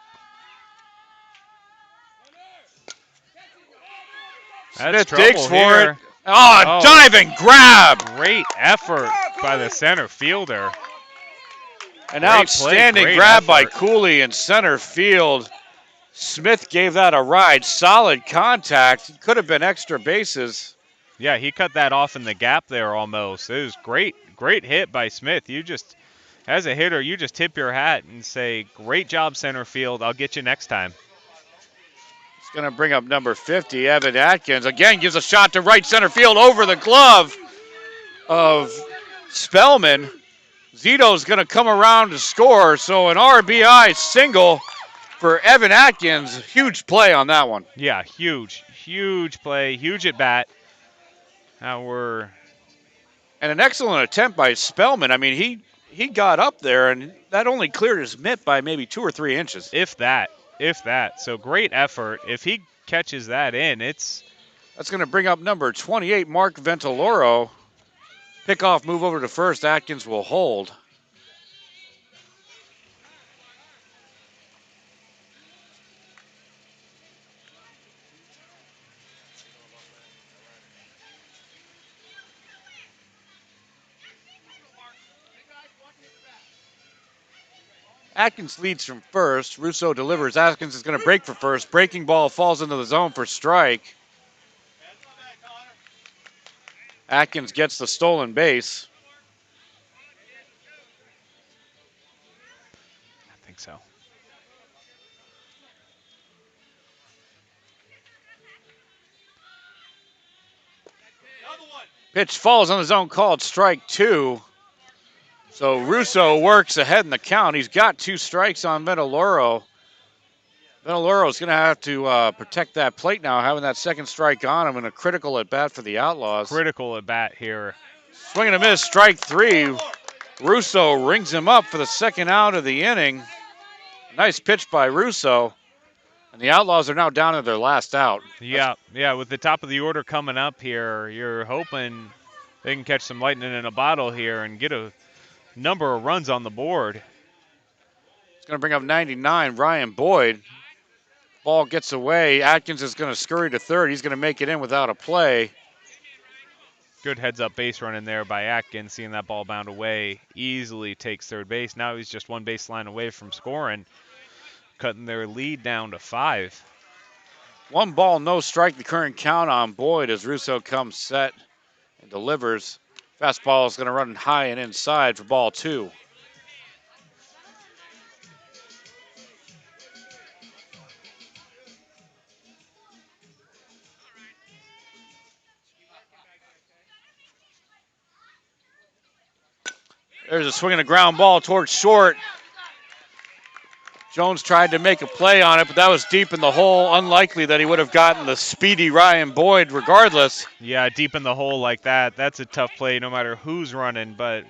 Smith digs for it. Oh, diving grab. Great effort by the center fielder. An outstanding grab by Cooley in center field. Smith gave that a ride. Solid contact. Could have been extra bases. Yeah, he cut that off in the gap there almost. It was great hit by Smith. You just, as a hitter, you just tip your hat and say, great job, center field. I'll get you next time. It's going to bring up number 50, Evan Atkins. Again, gives a shot to right center field over the glove of Spellman. Zito's going to come around to score, so an RBI single for Evan Atkins. Huge play on that one. Yeah, huge play, huge at bat. And an excellent attempt by Spellman. I mean, he got up there, and that only cleared his mitt by maybe 2 or 3 inches. If that. So great effort. If he catches that in, that's going to bring up number 28, Mark Ventoloro. Pickoff move over to first. Atkins will hold. Atkins leads from first. Russo delivers. Atkins is going to break for first. Breaking ball falls into the zone for strike. Atkins gets the stolen base. I think so. Pitch falls on the zone, called strike 2. So Russo works ahead in the count. He's got 2 strikes on Ventoloro. Ventoloro's going to have to protect that plate now, having that second strike on him, and a critical at bat for the Outlaws. Critical at bat here. Swing and a miss, strike 3. Russo rings him up for the second out of the inning. Nice pitch by Russo. And the Outlaws are now down to their last out. Yeah, with the top of the order coming up here, you're hoping they can catch some lightning in a bottle here and get a number of runs on the board. It's going to bring up 99, Ryan Boyd. Ball gets away. Atkins is going to scurry to third. He's going to make it in without a play. Good heads-up base run in there by Atkins, seeing that ball bound away. Easily takes third base. Now he's just one baseline away from scoring, cutting their lead down to 5. 1 ball, no strike, the current count on Boyd as Russo comes set and delivers. Fastball is going to run high and inside for ball 2. There's a swing and a ground ball towards short. Jones tried to make a play on it, but that was deep in the hole. Unlikely that he would have gotten the speedy Ryan Boyd regardless. Yeah, deep in the hole like that. That's a tough play no matter who's running, but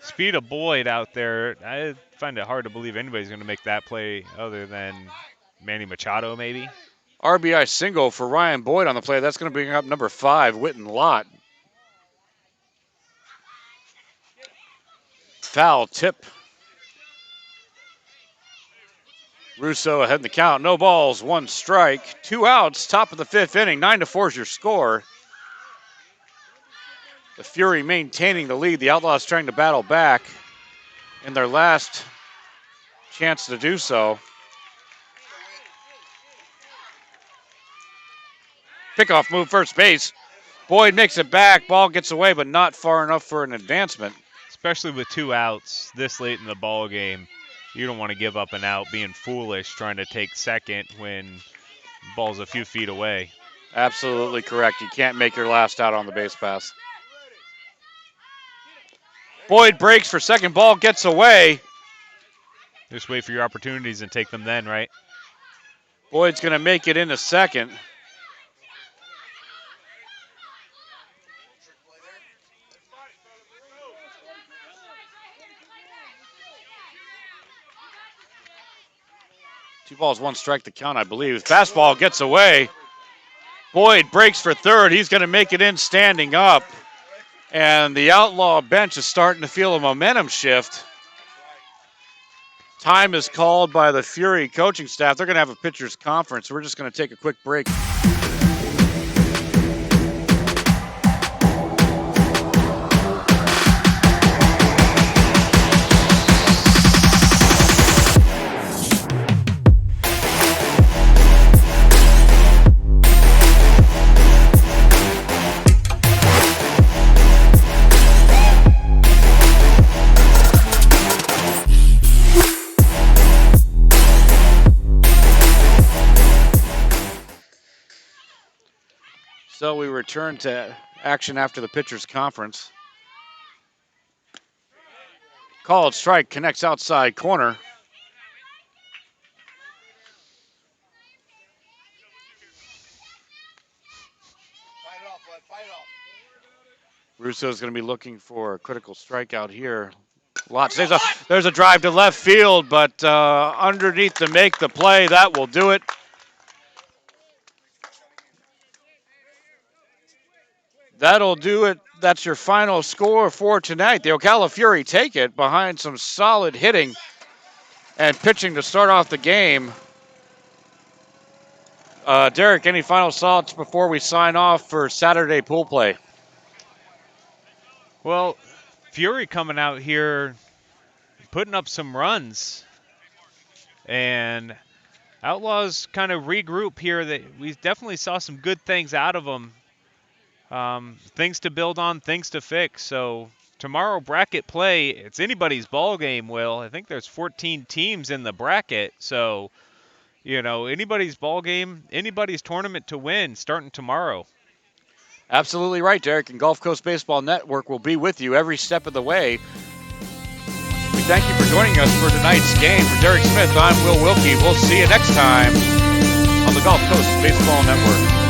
speed of Boyd out there, I find it hard to believe anybody's going to make that play other than Manny Machado maybe. RBI single for Ryan Boyd on the play. That's going to bring up number 5, Witten Lott. Foul tip. Russo ahead in the count. No balls, 1 strike, 2 outs. Top of the 5th inning. 9-4 is your score. The Fury maintaining the lead. The Outlaws trying to battle back in their last chance to do so. Pickoff move first base. Boyd makes it back. Ball gets away, but not far enough for an advancement. Especially with 2 outs this late in the ball game. You don't want to give up an out being foolish trying to take second when the ball's a few feet away. Absolutely correct. You can't make your last out on the base pass. Boyd breaks for second. Ball gets away. Just wait for your opportunities and take them then, right? Boyd's going to make it into second. Two balls, 1 strike to count, I believe. Fastball gets away. Boyd breaks for third. He's going to make it in standing up. And the Outlaw bench is starting to feel a momentum shift. Time is called by the Fury coaching staff. They're going to have a pitcher's conference. We're just going to take a quick break. So we return to action after the pitcher's conference. Called strike, connects outside corner. Russo's going to be looking for a critical strikeout here. There's a drive to left field, but underneath to make the play, that will do it. That'll do it. That's your final score for tonight. The Ocala Fury take it behind some solid hitting and pitching to start off the game. Derek, any final thoughts before we sign off for Saturday pool play? Well, Fury coming out here, putting up some runs, and Outlaws kind of regroup here. That we definitely saw some good things out of them. Things to build on, things to fix. So tomorrow bracket play, it's anybody's ball game, Will. I think there's 14 teams in the bracket. So, anybody's ball game, anybody's tournament to win starting tomorrow. Absolutely right, Derek. And Gulf Coast Baseball Network will be with you every step of the way. We thank you for joining us for tonight's game. For Derek Smith, I'm Will Wilkie. We'll see you next time on the Gulf Coast Baseball Network.